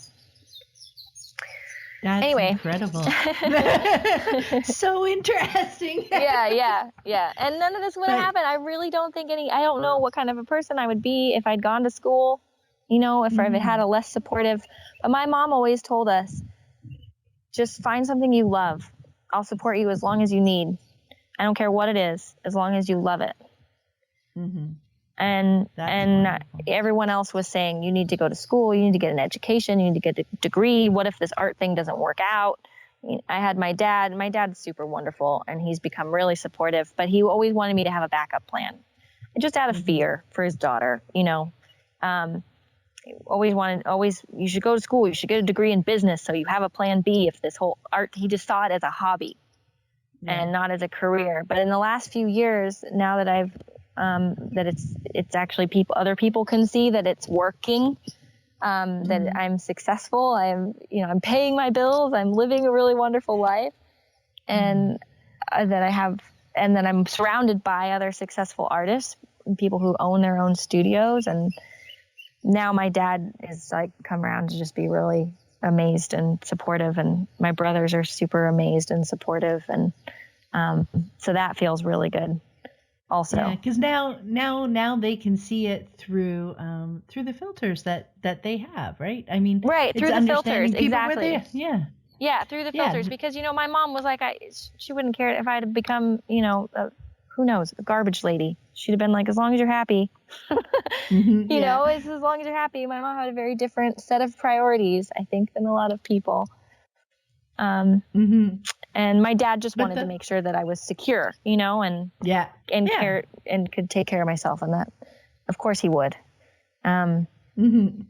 That's incredible. So interesting. Yeah. And none of this would have happened. I really don't think I don't know what kind of a person I would be if I'd gone to school, if I had a less supportive. But my mom always told us, just find something you love. I'll support you as long as you need. I don't care what it is, as long as you love it. Mm-hmm. And everyone else was saying, you need to go to school, you need to get an education, you need to get a degree. What if this art thing doesn't work out? I had my dad. My dad's super wonderful, and he's become really supportive, but he always wanted me to have a backup plan. Just out of fear for his daughter, always, you should go to school, you should get a degree in business so you have a plan B if this whole art, he just saw it as a hobby and not as a career. But in the last few years, now that I've that it's actually other people can see that it's working, that I'm successful. I'm paying my bills. I'm living a really wonderful life, and that I'm surrounded by other successful artists, people who own their own studios. And now my dad is come around to just be really amazed and supportive, and my brothers are super amazed and supportive, and so that feels really good. Also, yeah, because now they can see it through the filters that they have, right? I mean, right, through the filters, exactly. Yeah, through the filters, because my mom was she wouldn't care if I had become who knows, a garbage lady. She'd have been like, as long as you're happy, it's as long as you're happy. My mom had a very different set of priorities, I think, than a lot of people. And my dad just But wanted to make sure that I was secure, you know, and care and could take care of myself. And that, of course, he would. And I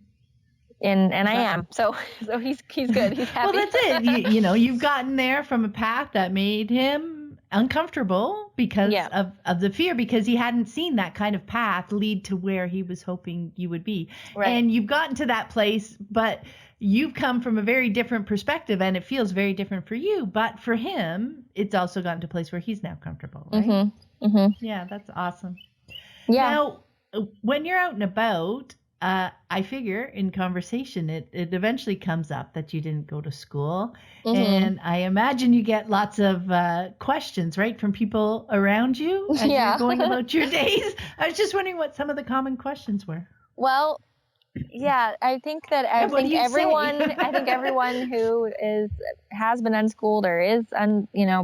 am. So he's good. He's happy. Well, that's it. You know, you've gotten there from a path that made him uncomfortable because of the fear, because he hadn't seen that kind of path lead to where he was hoping you would be. Right. And you've gotten to that place, but you've come from a very different perspective, and it feels very different for you. But for him, it's also gotten to a place where he's now comfortable, right? Yeah, that's awesome. Yeah. Now, when you're out and about, I figure in conversation, it eventually comes up that you didn't go to school. And I imagine you get lots of questions, right, from people around you as you're going about your days. I was just wondering what some of the common questions were. Well, yeah, I think everyone who has been unschooled or is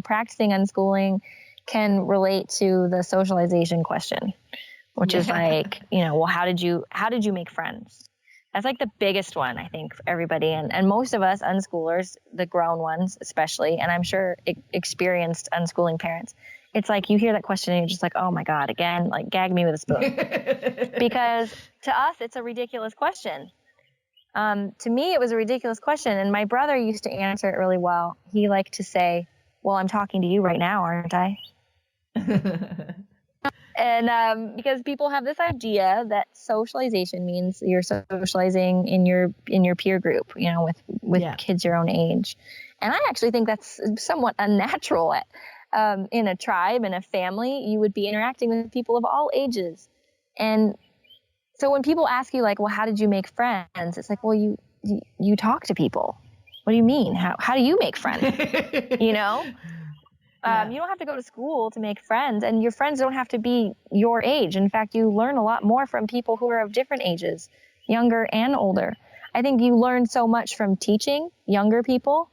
practicing unschooling can relate to the socialization question, which is like, well, how did you make friends? That's like the biggest one, I think, for everybody. And most of us unschoolers, the grown ones especially, and I'm sure experienced unschooling parents, it's like you hear that question and you're just like, oh my God, again, like gag me with a spoon. Because to us, it's a ridiculous question. To me, it was a ridiculous question. And my brother used to answer it really well. He liked to say, well, I'm talking to you right now, aren't I? And because people have this idea that socialization means you're socializing in your peer group, with kids your own age. And I actually think that's somewhat unnatural. In a tribe, in a family, you would be interacting with people of all ages. And so when people ask you like, well, how did you make friends? It's like, well, you talk to people. What do you mean? How do you make friends? You don't have to go to school to make friends, and your friends don't have to be your age. In fact, you learn a lot more from people who are of different ages, younger and older. I think you learn so much from teaching younger people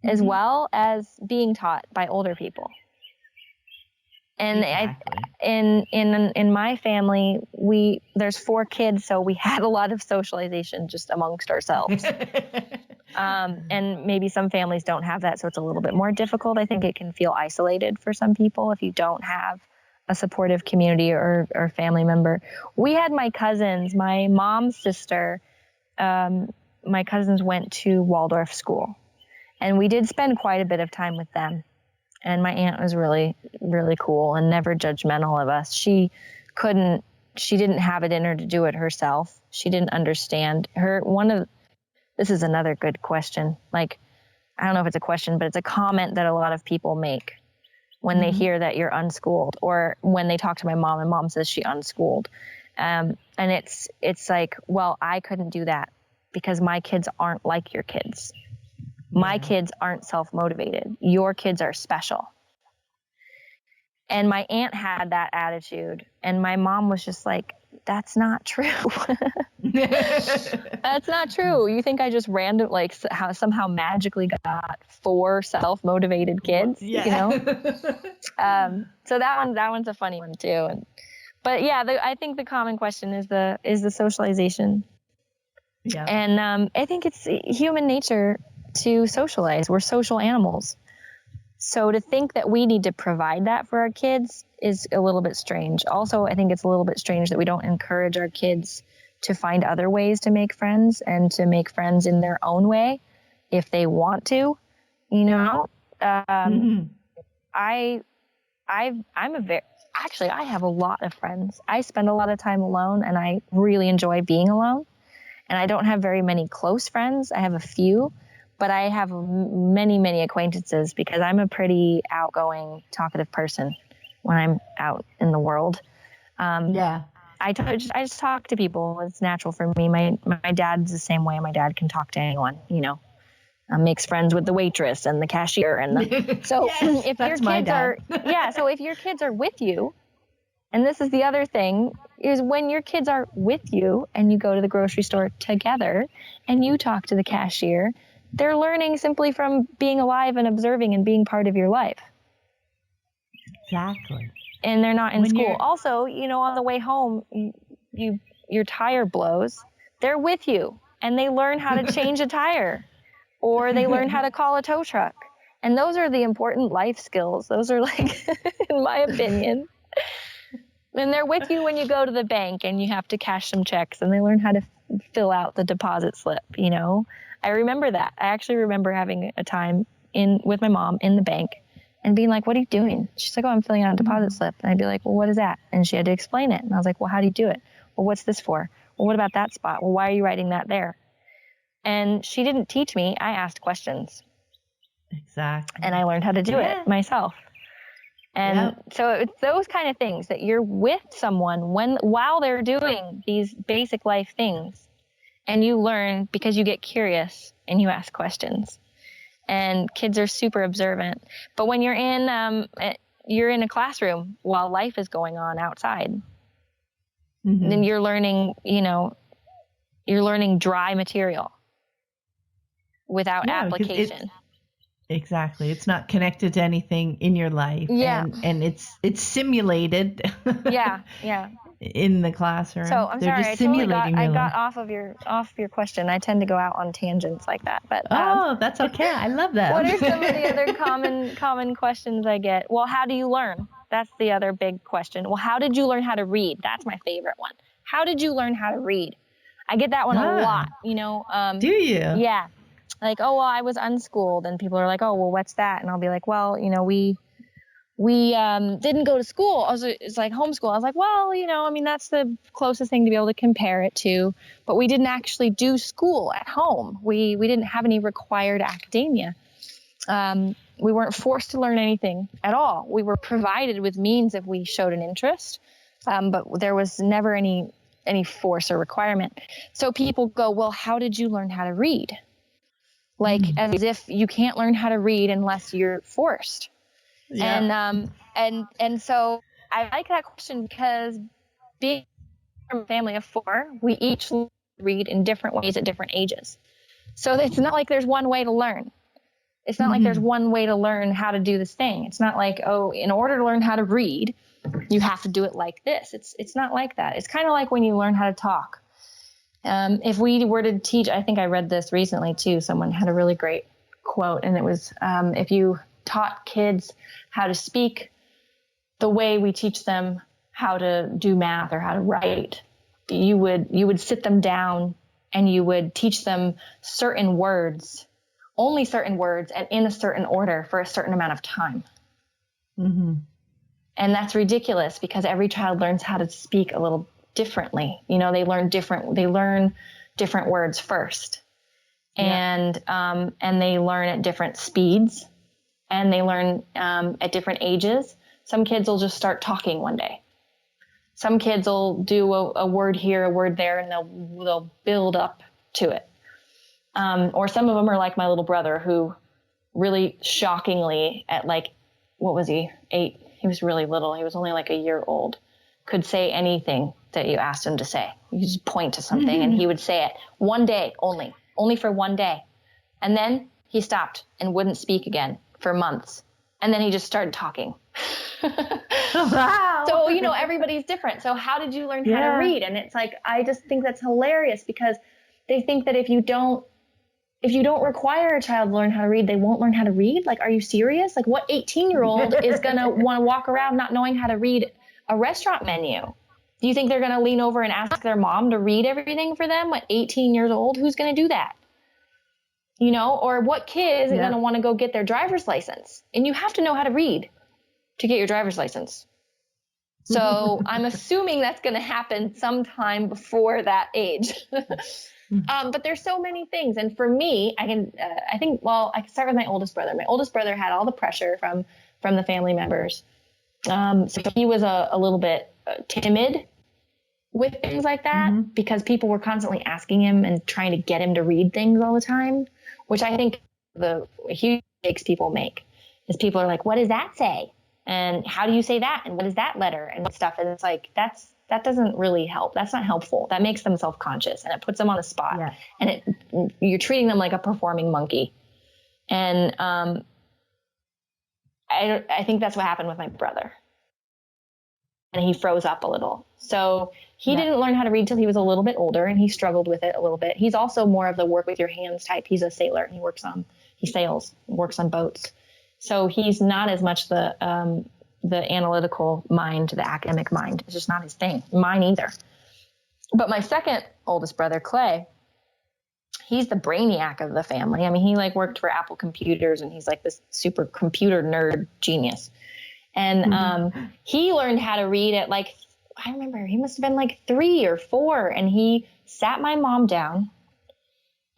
as well as being taught by older people. And in my family, there's 4 kids, so we had a lot of socialization just amongst ourselves. And maybe some families don't have that, so it's a little bit more difficult. I think it can feel isolated for some people if you don't have a supportive community or family member. We had my cousins, my mom's sister, my cousins went to Waldorf school, and we did spend quite a bit of time with them. And my aunt was really, really cool and never judgmental of us. She didn't have it in her to do it herself. She didn't understand this is another good question. Like, I don't know if it's a question, but it's a comment that a lot of people make when they hear that you're unschooled, or when they talk to my mom and mom says she unschooled. And it's like, well, I couldn't do that because my kids aren't like your kids. My kids aren't self-motivated. Your kids are special. And my aunt had that attitude. And my mom was just like, that's not true. That's not true. You think I just somehow magically got 4 self-motivated kids, So that one's a funny one too. But yeah, I think the common question is the socialization. Yeah. And I think it's human nature to socialize. We're social animals. So to think that we need to provide that for our kids is a little bit strange. Also, I think it's a little bit strange that we don't encourage our kids to find other ways to make friends and to make friends in their own way if they want to, I have a lot of friends. I spend a lot of time alone, and I really enjoy being alone. And I don't have very many close friends. I have a few, but I have many, many acquaintances because I'm a pretty outgoing, talkative person when I'm out in the world. I just talk to people. It's natural for me. My dad's the same way. My dad can talk to anyone, makes friends with the waitress and the cashier. If your kids are with you, and this is the other thing, is when your kids are with you and you go to the grocery store together and you talk to the cashier, they're learning simply from being alive and observing and being part of your life. Exactly. And they're not in school. Also, on the way home, your tire blows. They're with you, and they learn how to change a tire, or they learn how to call a tow truck. And those are the important life skills. Those are like, in my opinion. And they're with you when you go to the bank and you have to cash some checks, and they learn how to fill out the deposit slip, you know? I remember that. I actually remember having a time with my mom in the bank and being like, what are you doing? She's like, oh, I'm filling out a deposit slip. And I'd be like, well, what is that? And she had to explain it. And I was like, well, how do you do it? Well, what's this for? Well, what about that spot? Well, why are you writing that there? And she didn't teach me. I asked questions. Exactly. And I learned how to do it myself. And so it's those kind of things that you're with someone while they're doing these basic life things, and you learn because you get curious and you ask questions. And kids are super observant. But when you're in a classroom while life is going on outside, then you're learning, you're learning dry material without application. Exactly. It's not connected to anything in your life. Yeah. And it's simulated. Yeah. In the classroom. So I'm sorry, I got off your question. I tend to go out on tangents like that. But that's okay. I love that. What are some of the other common questions I get? Well, how do you learn? That's the other big question. Well, how did you learn how to read? That's my favorite one. How did you learn how to read? I get that one a lot. Do you? Yeah. Like, oh, well, I was unschooled, and people are like, oh, well, what's that? And I'll be like, well, we didn't go to school. It's like homeschool. I was like, well, that's the closest thing to be able to compare it to, but we didn't actually do school at home. We didn't have any required academia. We weren't forced to learn anything at all. We were provided with means if we showed an interest, but there was never any force or requirement. So people go, well, how did you learn how to read? Like as if you can't learn how to read unless you're forced. Yeah. And so I like that question because being from a family of 4, we each read in different ways at different ages. So it's not like there's one way to learn. It's not like there's one way to learn how to do this thing. It's not like, oh, in order to learn how to read, you have to do it like this. It's not like that. It's kind of like when you learn how to talk. If we were to teach, I think I read this recently too. Someone had a really great quote, and it was, if you taught kids how to speak the way we teach them how to do math or how to write, you would sit them down and you would teach them certain words, only certain words, and in a certain order for a certain amount of time. And that's ridiculous because every child learns how to speak a little differently. They learn different words first. And they learn at different speeds, and they learn at different ages. Some kids will just start talking one day. Some kids will do a word here, a word there, and they'll build up to it. Or some of them are like my little brother, who really shockingly at what was he, 8? He was really little. He was only like a year old. Could say anything that you asked him to say. You just point to something and he would say it one day only for one day. And then he stopped and wouldn't speak again for months. And then he just started talking. Wow. So, everybody's different. So how did you learn how to read? And it's like, I just think that's hilarious because they think that if you don't require a child to learn how to read, they won't learn how to read. Like, are you serious? Like, what 18-year-old is going to want to walk around not knowing how to read a restaurant menu? Do you think they're going to lean over and ask their mom to read everything for them at 18 years old? Who's going to do that? Or what kid is going to want to go get their driver's license? And you have to know how to read to get your driver's license. So I'm assuming that's going to happen sometime before that age. But there's so many things. And for me, I can start with my oldest brother. My oldest brother had all the pressure from the family members. So he was a little bit timid with things like that because people were constantly asking him and trying to get him to read things all the time, which I think the huge mistakes people make is people are like, what does that say? And how do you say that? And what is that letter and stuff? And it's like, that doesn't really help. That's not helpful. That makes them self-conscious and it puts them on the spot. Yeah. And you're treating them like a performing monkey. And I think that's what happened with my brother. And he froze up a little. So he didn't learn how to read till he was a little bit older, and he struggled with it a little bit. He's also more of the work with your hands type. He's a sailor. He sails, works on boats. So he's not as much the analytical mind, the academic mind. It's just not his thing. Mine either. But my second oldest brother, Clay, he's the brainiac of the family. I mean, he like worked for Apple Computers, and he's like this super computer nerd genius. And he learned how to read at like, I remember he must have been like 3 or 4. And he sat my mom down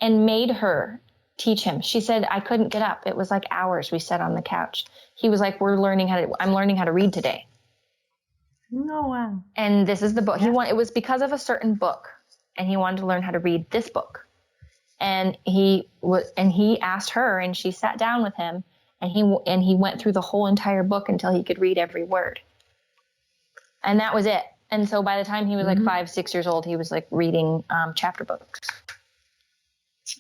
and made her teach him. She said, I couldn't get up. It was like hours we sat on the couch. He was like, I'm learning how to read today. Oh, wow. And this is the book. Yeah. It was because of a certain book, and he wanted to learn how to read this book. And he asked her, and she sat down with him, and he went through the whole entire book until he could read every word. And that was it. And so by the time he was like 5, 6 years old, he was like reading chapter books.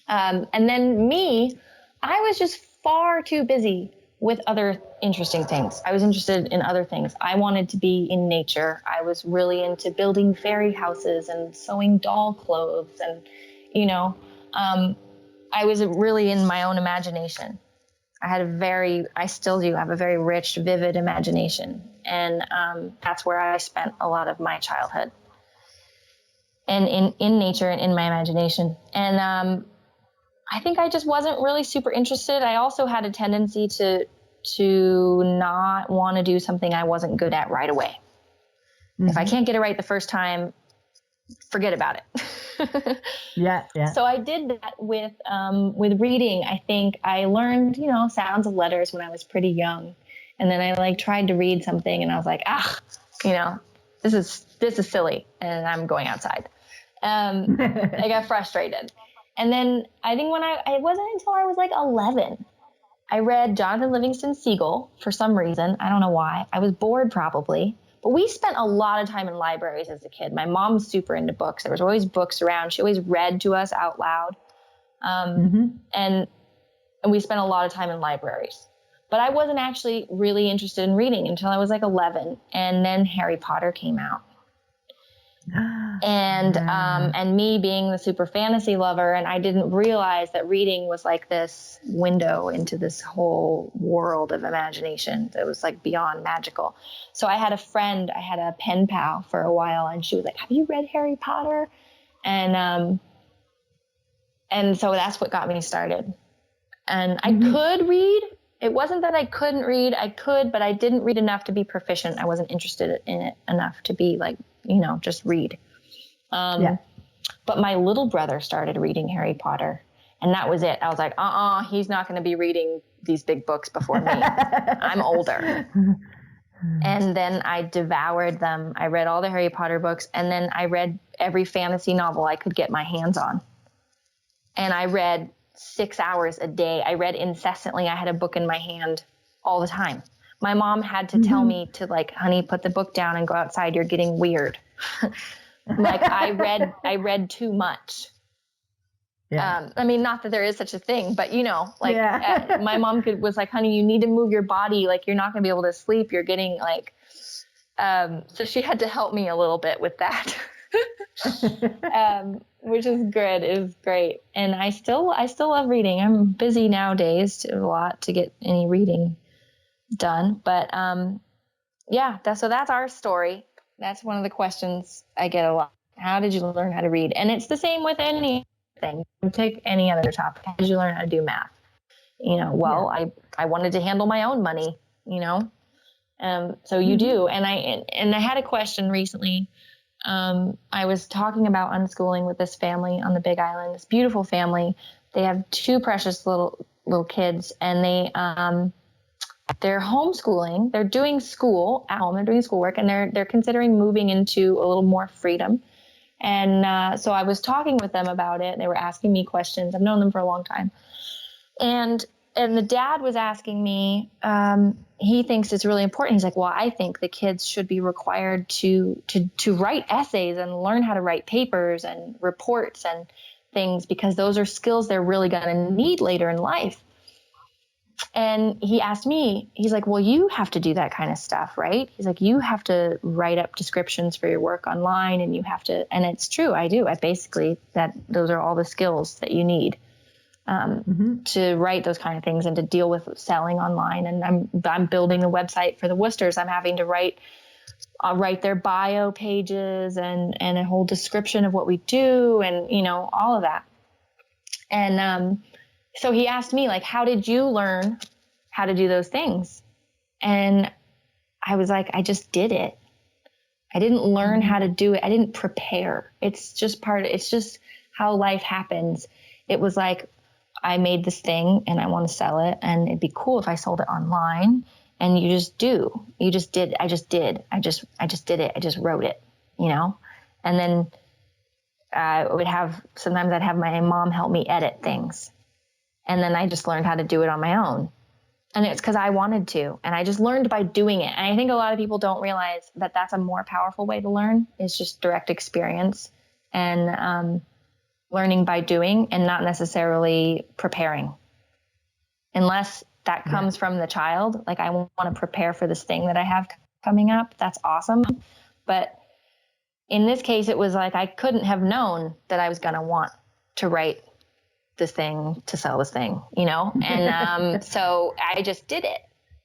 And then me, I was just far too busy with other interesting things. I was interested in other things. I wanted to be in nature. I was really into building fairy houses and sewing doll clothes. And, I was really in my own imagination. I still do have a very rich, vivid imagination. And that's where I spent a lot of my childhood. And in nature and in my imagination. And I think I just wasn't really super interested. I also had a tendency to not want to do something I wasn't good at right away. Mm-hmm. If I can't get it right the first time, forget about it. Yeah. So I did that with reading. I think I learned, sounds of letters when I was pretty young. And then I like tried to read something, and I was like, this is silly, and I'm going outside. I got frustrated. And then I think it wasn't until I was like 11, I read Jonathan Livingston Seagull for some reason. I don't know why. I was bored probably. But we spent a lot of time in libraries as a kid. My mom's super into books. There was always books around. She always read to us out loud. And we spent a lot of time in libraries. But I wasn't actually really interested in reading until I was like 11. And then Harry Potter came out. And me being the super fantasy lover, and I didn't realize that reading was like this window into this whole world of imagination that was like beyond magical. So I had a pen pal for a while, and she was like, have you read Harry Potter? And so that's what got me started. And I could read. It wasn't that I couldn't read. I could, but I didn't read enough to be proficient. I wasn't interested in it enough to be like, just read. But my little brother started reading Harry Potter, and that was it. I was like, he's not going to be reading these big books before me. I'm older. And then I devoured them. I read all the Harry Potter books, and then I read every fantasy novel I could get my hands on. And I read 6 hours a day. I read incessantly. I had a book in my hand all the time. My mom had to tell me to like, honey, put the book down and go outside. You're getting weird. Like I read too much. Yeah. Not that there is such a thing, but my mom was like, honey, you need to move your body. Like you're not going to be able to sleep. You're getting like, so she had to help me a little bit with that. Which is good. It was great. And I still love reading. I'm busy nowadays a lot to get any reading done. But that's our story. That's one of the questions I get a lot. How did you learn how to read? And it's the same with anything. Take any other topic. How did you learn how to do math? I wanted to handle my own money, so you do. And I had a question recently. I was talking about unschooling with this family on the Big Island, this beautiful family. They have 2 precious little kids, and they're homeschooling. They're doing school at home. They're doing schoolwork, and they're considering moving into a little more freedom. And so I was talking with them about it. They were asking me questions. I've known them for a long time. And the dad was asking me, he thinks it's really important. He's like, well, I think the kids should be required to write essays and learn how to write papers and reports and things, because those are skills they're really going to need later in life. And he asked me, he's like, well, you have to do that kind of stuff, right? He's like, you have to write up descriptions for your work online, and you have to, and it's true. I do. Those are all the skills that you need. to write those kind of things and to deal with selling online. And I'm building a website for the Worcesters. I'm having to write their bio pages and a whole description of what we do and, all of that. And so he asked me, like, how did you learn how to do those things? And I was like, I just did it. I didn't learn how to do it. I didn't prepare. It's just how life happens. It was like, I made this thing and I want to sell it, and it'd be cool if I sold it online. And you just do. You just did. I just did. I just did it. I just wrote it, And then sometimes I'd have my mom help me edit things. And then I just learned how to do it on my own. And it's because I wanted to. And I just learned by doing it. And I think a lot of people don't realize that that's a more powerful way to learn, is just direct experience and learning by doing and not necessarily preparing. Unless that comes from the child. Like, I want to prepare for this thing that I have coming up. That's awesome. But in this case, it was like, I couldn't have known that I was going to want to write this thing to sell this thing, And so I just did it.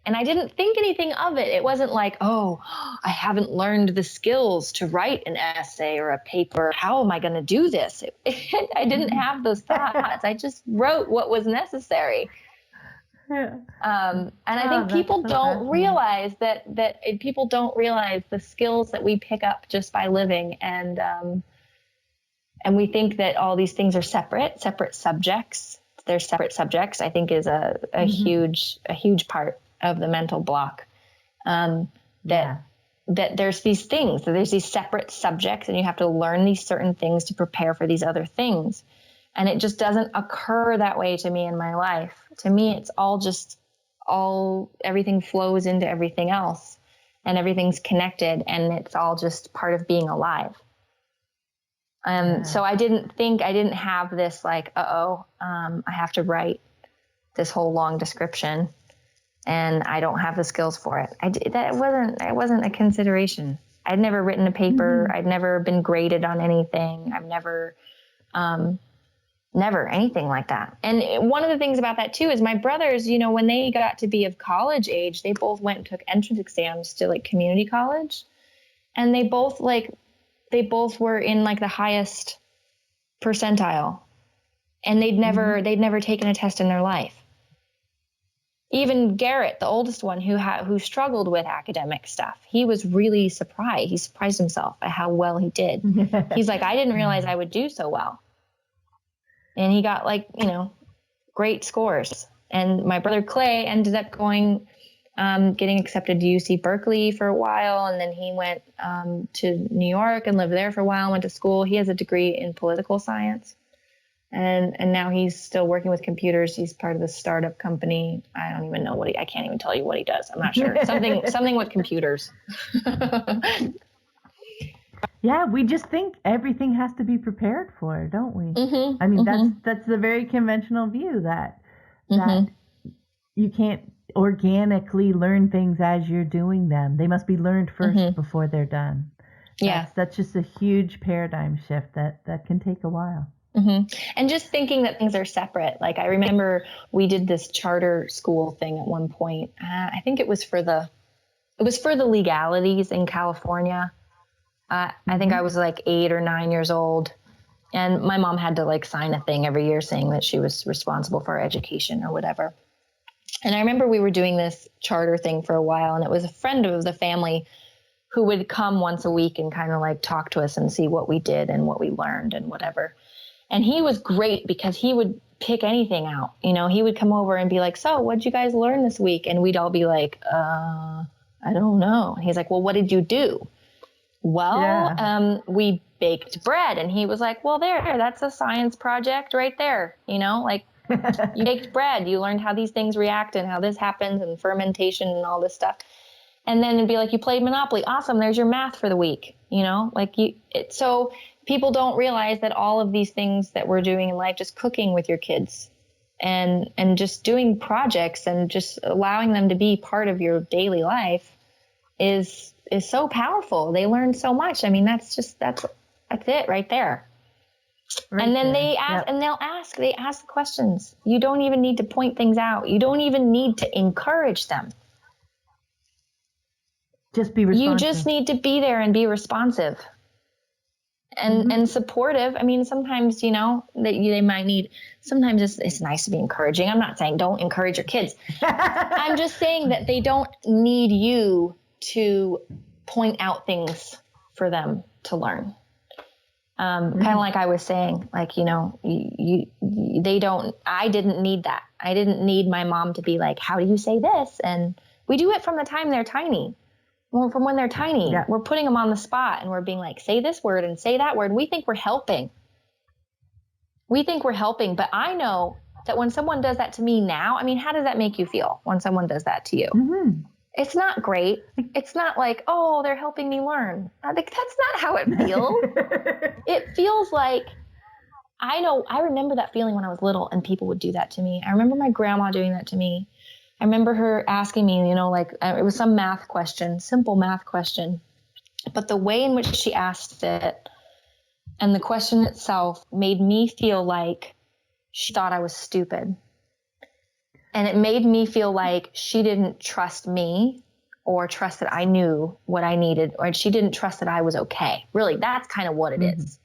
And I didn't think anything of it. It wasn't like, oh, I haven't learned the skills to write an essay or a paper. How am I going to do this? I didn't have those thoughts. I just wrote what was necessary. And I think people don't realize that people don't realize the skills that we pick up just by living. And we think that all these things are separate subjects. They're separate subjects, I think, is a huge part of the mental block. That there's these things, that there's these separate subjects, and you have to learn these certain things to prepare for these other things. And it just doesn't occur that way to me in my life. To me, it's everything flows into everything else, and everything's connected, and it's all just part of being alive. So I didn't have this like, I have to write this whole long description and I don't have the skills for it. It wasn't a consideration. I'd never written a paper. I'd never been graded on anything. I've never anything like that. And one of the things about that too is my brothers, when they got to be of college age, they both went and took entrance exams to like community college, and they both were in like the highest percentile, and they'd never taken a test in their life. Even Garrett, the oldest one, who struggled with academic stuff, he was really surprised. He surprised himself at how well he did. He's like, I didn't realize I would do so well. And he got great scores. And my brother Clay ended up getting accepted to UC Berkeley for a while. And then he went to New York and lived there for a while, went to school. He has a degree in political science. And now he's still working with computers. He's part of the startup company. I don't even know I can't even tell you what he does. I'm not sure. Something with computers. Yeah, we just think everything has to be prepared for, don't we? I mean, that's the very conventional view that you can't organically learn things as you're doing them. They must be learned first before they're done. That's just a huge paradigm shift that can take a while. And just thinking that things are separate. Like, I remember we did this charter school thing at one point. I think it was for the legalities in California. I think I was like 8 or 9 years old, and my mom had to like sign a thing every year saying that she was responsible for our education or whatever. And I remember we were doing this charter thing for a while, and it was a friend of the family who would come once a week and kind of like talk to us and see what we did and what we learned and whatever. And he was great because he would pick anything out. He would come over and be like, so what'd you guys learn this week? And we'd all be like, I don't know. And he's like, well, what did you do? Well, we baked bread. And he was like, well, that's a science project right there. Like, you baked bread. You learned how these things react and how this happens and fermentation and all this stuff. And then it'd be like, you played Monopoly. Awesome. There's your math for the week. So people don't realize that all of these things that we're doing in life, just cooking with your kids and just doing projects and just allowing them to be part of your daily life is so powerful. They learn so much. I mean, that's it right there. And then they ask, and they ask the questions. You don't even need to point things out. You don't even need to encourage them. Just be responsive. You just need to be there and be responsive and supportive. I mean, sometimes, you know, they might need, sometimes it's nice to be encouraging. I'm not saying don't encourage your kids. I'm just saying that they don't need you to point out things for them to learn. Kind of like I was saying, like, you know, I didn't need that. I didn't need my mom to be like, how do you say this? And we do it from the time they're tiny. Well, from when they're tiny, we're putting them on the spot and we're being like, say this word and say that word. And we think we're helping. But I know that when someone does that to me now, I mean, how does that make you feel when someone does that to you? Mm-hmm. It's not great. It's not like, oh, they're helping me learn. That's not how it feels. It feels like, I remember that feeling when I was little and people would do that to me. I remember my grandma doing that to me. I remember her asking me, you know, like it was some math question, simple math question, but the way in which she asked it and the question itself made me feel like she thought I was stupid. And it made me feel like she didn't trust me or trust that I knew what I needed, or she didn't trust that I was okay. Really, that's kind of what it is.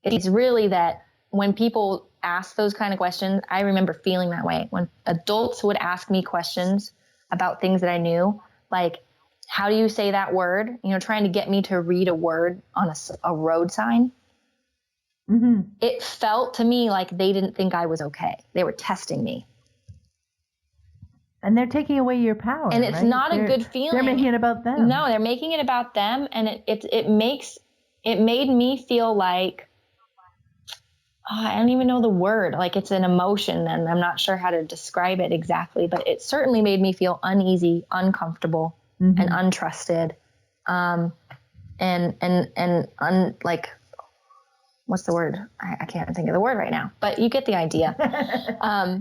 It's really that when people ask those kind of questions, I remember feeling that way. When adults would ask me questions about things that I knew, like, how do you say that word? You know, trying to get me to read a word on a road sign. Mm-hmm. It felt to me like they didn't think I was okay. They were testing me. And they're taking away your power. And it's not a good feeling. They're making it about them. No, they're making it about them. And it made me feel like, I don't even know the word. Like, it's an emotion and I'm not sure how to describe it exactly, but it certainly made me feel uneasy, uncomfortable, and untrusted. Like, what's the word? I can't think of the word right now, but you get the idea.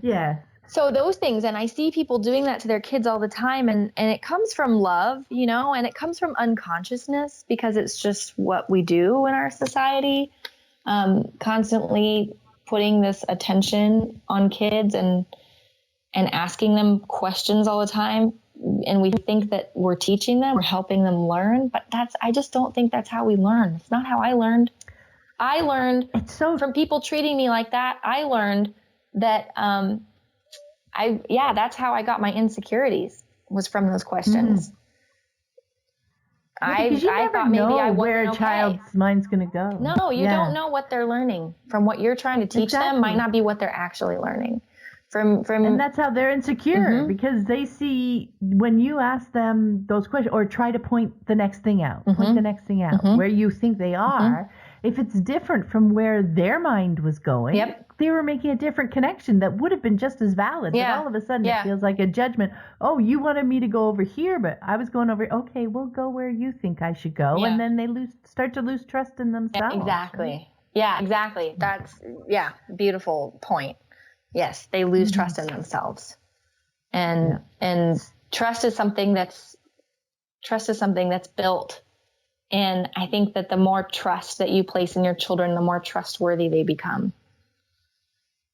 Yeah. So those things, and I see people doing that to their kids all the time, and it comes from love, you know, and it comes from unconsciousness because it's just what we do in our society. Constantly putting this attention on kids and asking them questions all the time. And we think that we're teaching them, we're helping them learn, but I just don't think that's how we learn. It's not how I learned. I learned from people treating me like that. I learned that, that's how I got my insecurities, was from those questions. I thought maybe I wasn't where a okay. child's mind's going to go. No, you don't know what they're learning. From what you're trying to teach them might not be what they're actually learning. And that's how they're insecure, because they see when you ask them those questions or try to point the next thing out, where you think they are. If it's different from where their mind was going, they were making a different connection that would have been just as valid. But all of a sudden it feels like a judgment. Oh, you wanted me to go over here, but I was going over. Okay, we'll go where you think I should go. And then they start to lose trust in themselves. Exactly. Right? Yeah, exactly. That's, beautiful point. Yes, they lose trust in themselves. And trust is something that's built. And I think that the more trust that you place in your children, the more trustworthy they become.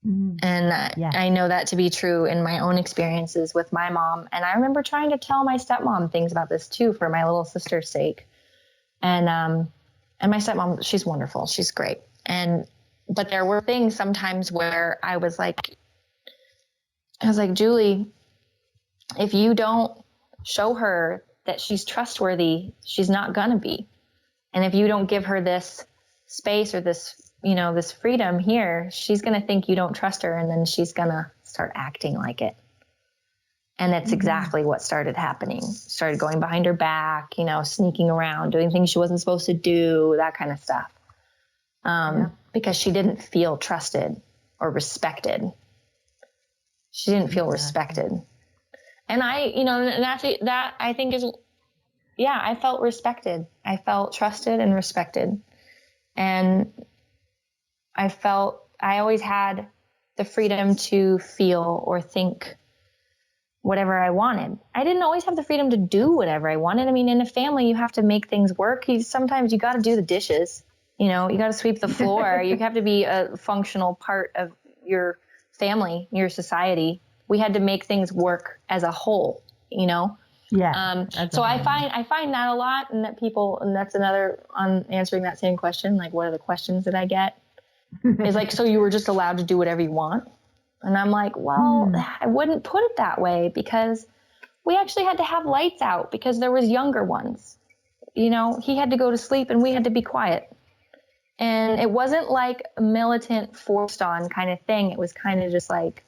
And I know that to be true in my own experiences with my mom. And I remember trying to tell my stepmom things about this too, for my little sister's sake. And my stepmom, she's wonderful. She's great. But there were things sometimes where I was like, Julie, if you don't show her that she's trustworthy, she's not gonna be. And if you don't give her this space or this, this freedom here, she's gonna think you don't trust her, and then she's gonna start acting like it. And that's exactly what started happening. Started going behind her back, sneaking around, doing things she wasn't supposed to do, that kind of stuff. Because she didn't feel trusted or respected. She didn't feel respected. And that I think is, I felt respected. I felt trusted and respected. And I always had the freedom to feel or think whatever I wanted. I didn't always have the freedom to do whatever I wanted. I mean, in a family, you have to make things work. Sometimes you got to do the dishes. You got to sweep the floor. You have to be a functional part of your family, your society. We had to make things work as a whole, Yeah. So I find that a lot, and that people, and that's another on answering that same question. Like, what are the questions that I get? Is like, so you were just allowed to do whatever you want? And I'm like, well, I wouldn't put it that way, because we actually had to have lights out because there was younger ones. He had to go to sleep and we had to be quiet. And it wasn't like a militant forced on kind of thing. It was kind of just like,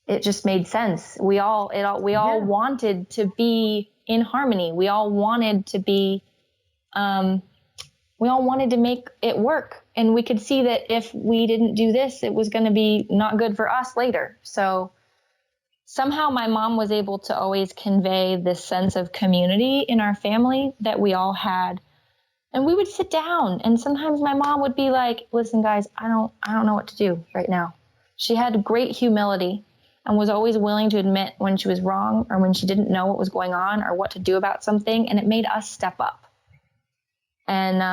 it just made sense. We all wanted to be in harmony. We all wanted to be, we all wanted to make it work. And we could see that if we didn't do this, it was going to be not good for us later. So somehow my mom was able to always convey this sense of community in our family that we all had. And we would sit down, and sometimes my mom would be like, listen, guys, I don't know what to do right now. She had great humility and was always willing to admit when she was wrong or when she didn't know what was going on or what to do about something. And it made us step up. And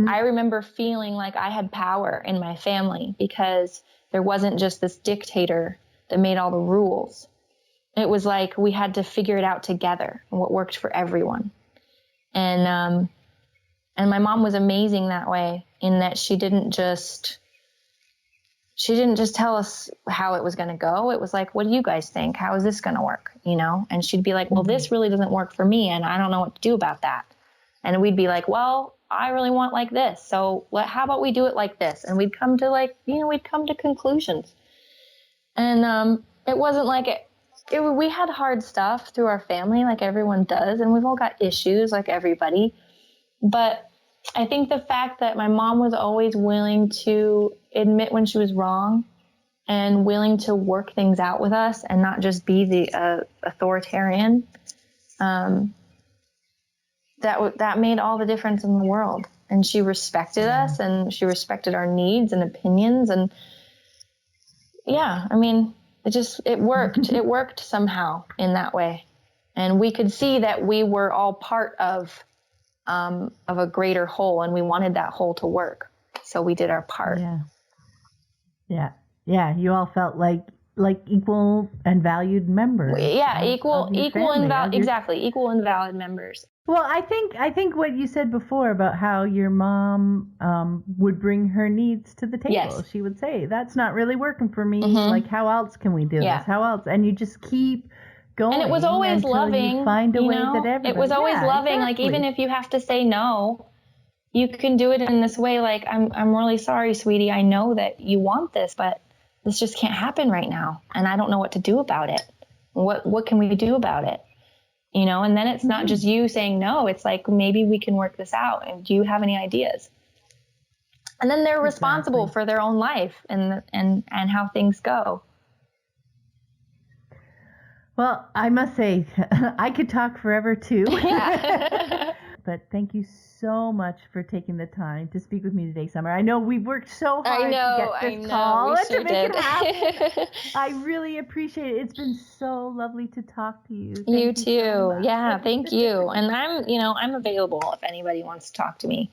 I remember feeling like I had power in my family because there wasn't just this dictator that made all the rules. It was like we had to figure it out together and what worked for everyone. And my mom was amazing that way, in that she didn't just tell us how it was going to go. It was like, what do you guys think? How is this going to work? And she'd be like, well, this really doesn't work for me, and I don't know what to do about that. And we'd be like, well, I really want like this. So how about we do it like this? And we'd come to conclusions. And it wasn't like we had hard stuff through our family like everyone does. And we've all got issues like everybody. But I think the fact that my mom was always willing to admit when she was wrong and willing to work things out with us and not just be the authoritarian, that made all the difference in the world. And she respected us, and she respected our needs and opinions. And it worked. It worked somehow in that way. And we could see that we were all part of a greater whole, and we wanted that whole to work. So we did our part. Yeah. You all felt like equal and valued members. Equal and valid members. Well, I think what you said before about how your mom would bring her needs to the table. Yes. She would say, that's not really working for me. Like, how else can we do this? How else? And you just keep going. And it was always loving. Find a way that everybody. It was always loving. Exactly. Like, even if you have to say no, you can do it in this way. Like, I'm really sorry, sweetie. I know that you want this, but this just can't happen right now. And I don't know what to do about it. What can we do about it? And then it's not just you saying no. It's like, maybe we can work this out. And do you have any ideas? And then they're responsible for their own life and how things go. Well, I must say, I could talk forever too. Yeah. But thank you so much for taking the time to speak with me today, Summer. I know we've worked so hard to get this call and to make it happen. I really appreciate it. It's been so lovely to talk to you. Thank you too. So thank you. And I'm available if anybody wants to talk to me.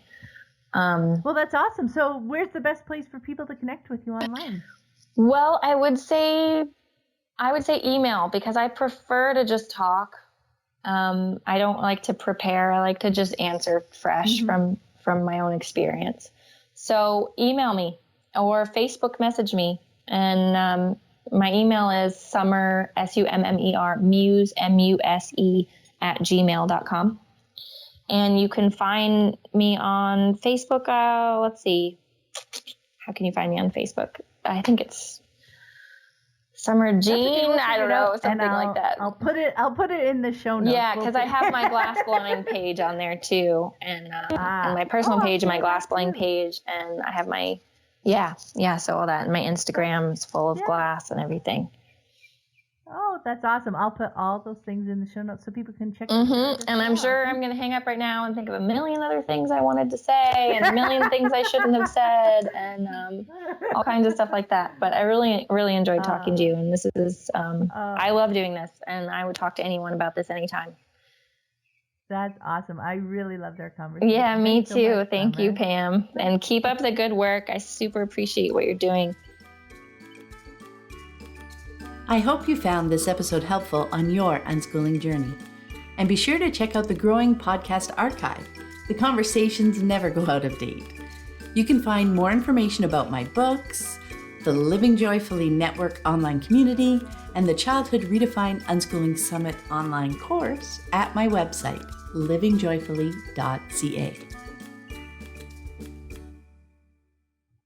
Well, that's awesome. So where's the best place for people to connect with you online? Well, I would say email, because I prefer to just talk. I don't like to prepare. I like to just answer fresh from my own experience. So email me or Facebook message me. And my email is summer, SUMMER, muse, MUSE @gmail.com. And you can find me on Facebook. Let's see. How can you find me on Facebook? I think it's Summer Jean, I don't know, something like that. I'll put it in the show notes. Yeah, because I have my glass blowing page on there too, and my personal page and my glass blowing page, and I have my so all that, and my Instagram is full of glass and everything. Oh, that's awesome. I'll put all those things in the show notes so people can check And I'm sure I'm going to hang up right now and think of a million other things I wanted to say and a million things I shouldn't have said and all kinds of stuff like that. But I really, really enjoyed talking to you. And this is, I love doing this, and I would talk to anyone about this anytime. That's awesome. I really loved our conversation. Yeah, me Thanks so too. much, Thank you, Summer. Pam. And keep up the good work. I super appreciate what you're doing. I hope you found this episode helpful on your unschooling journey. And be sure to check out the growing podcast archive. The conversations never go out of date. You can find more information about my books, the Living Joyfully Network online community, and the Childhood Redefined Unschooling Summit online course at my website, livingjoyfully.ca.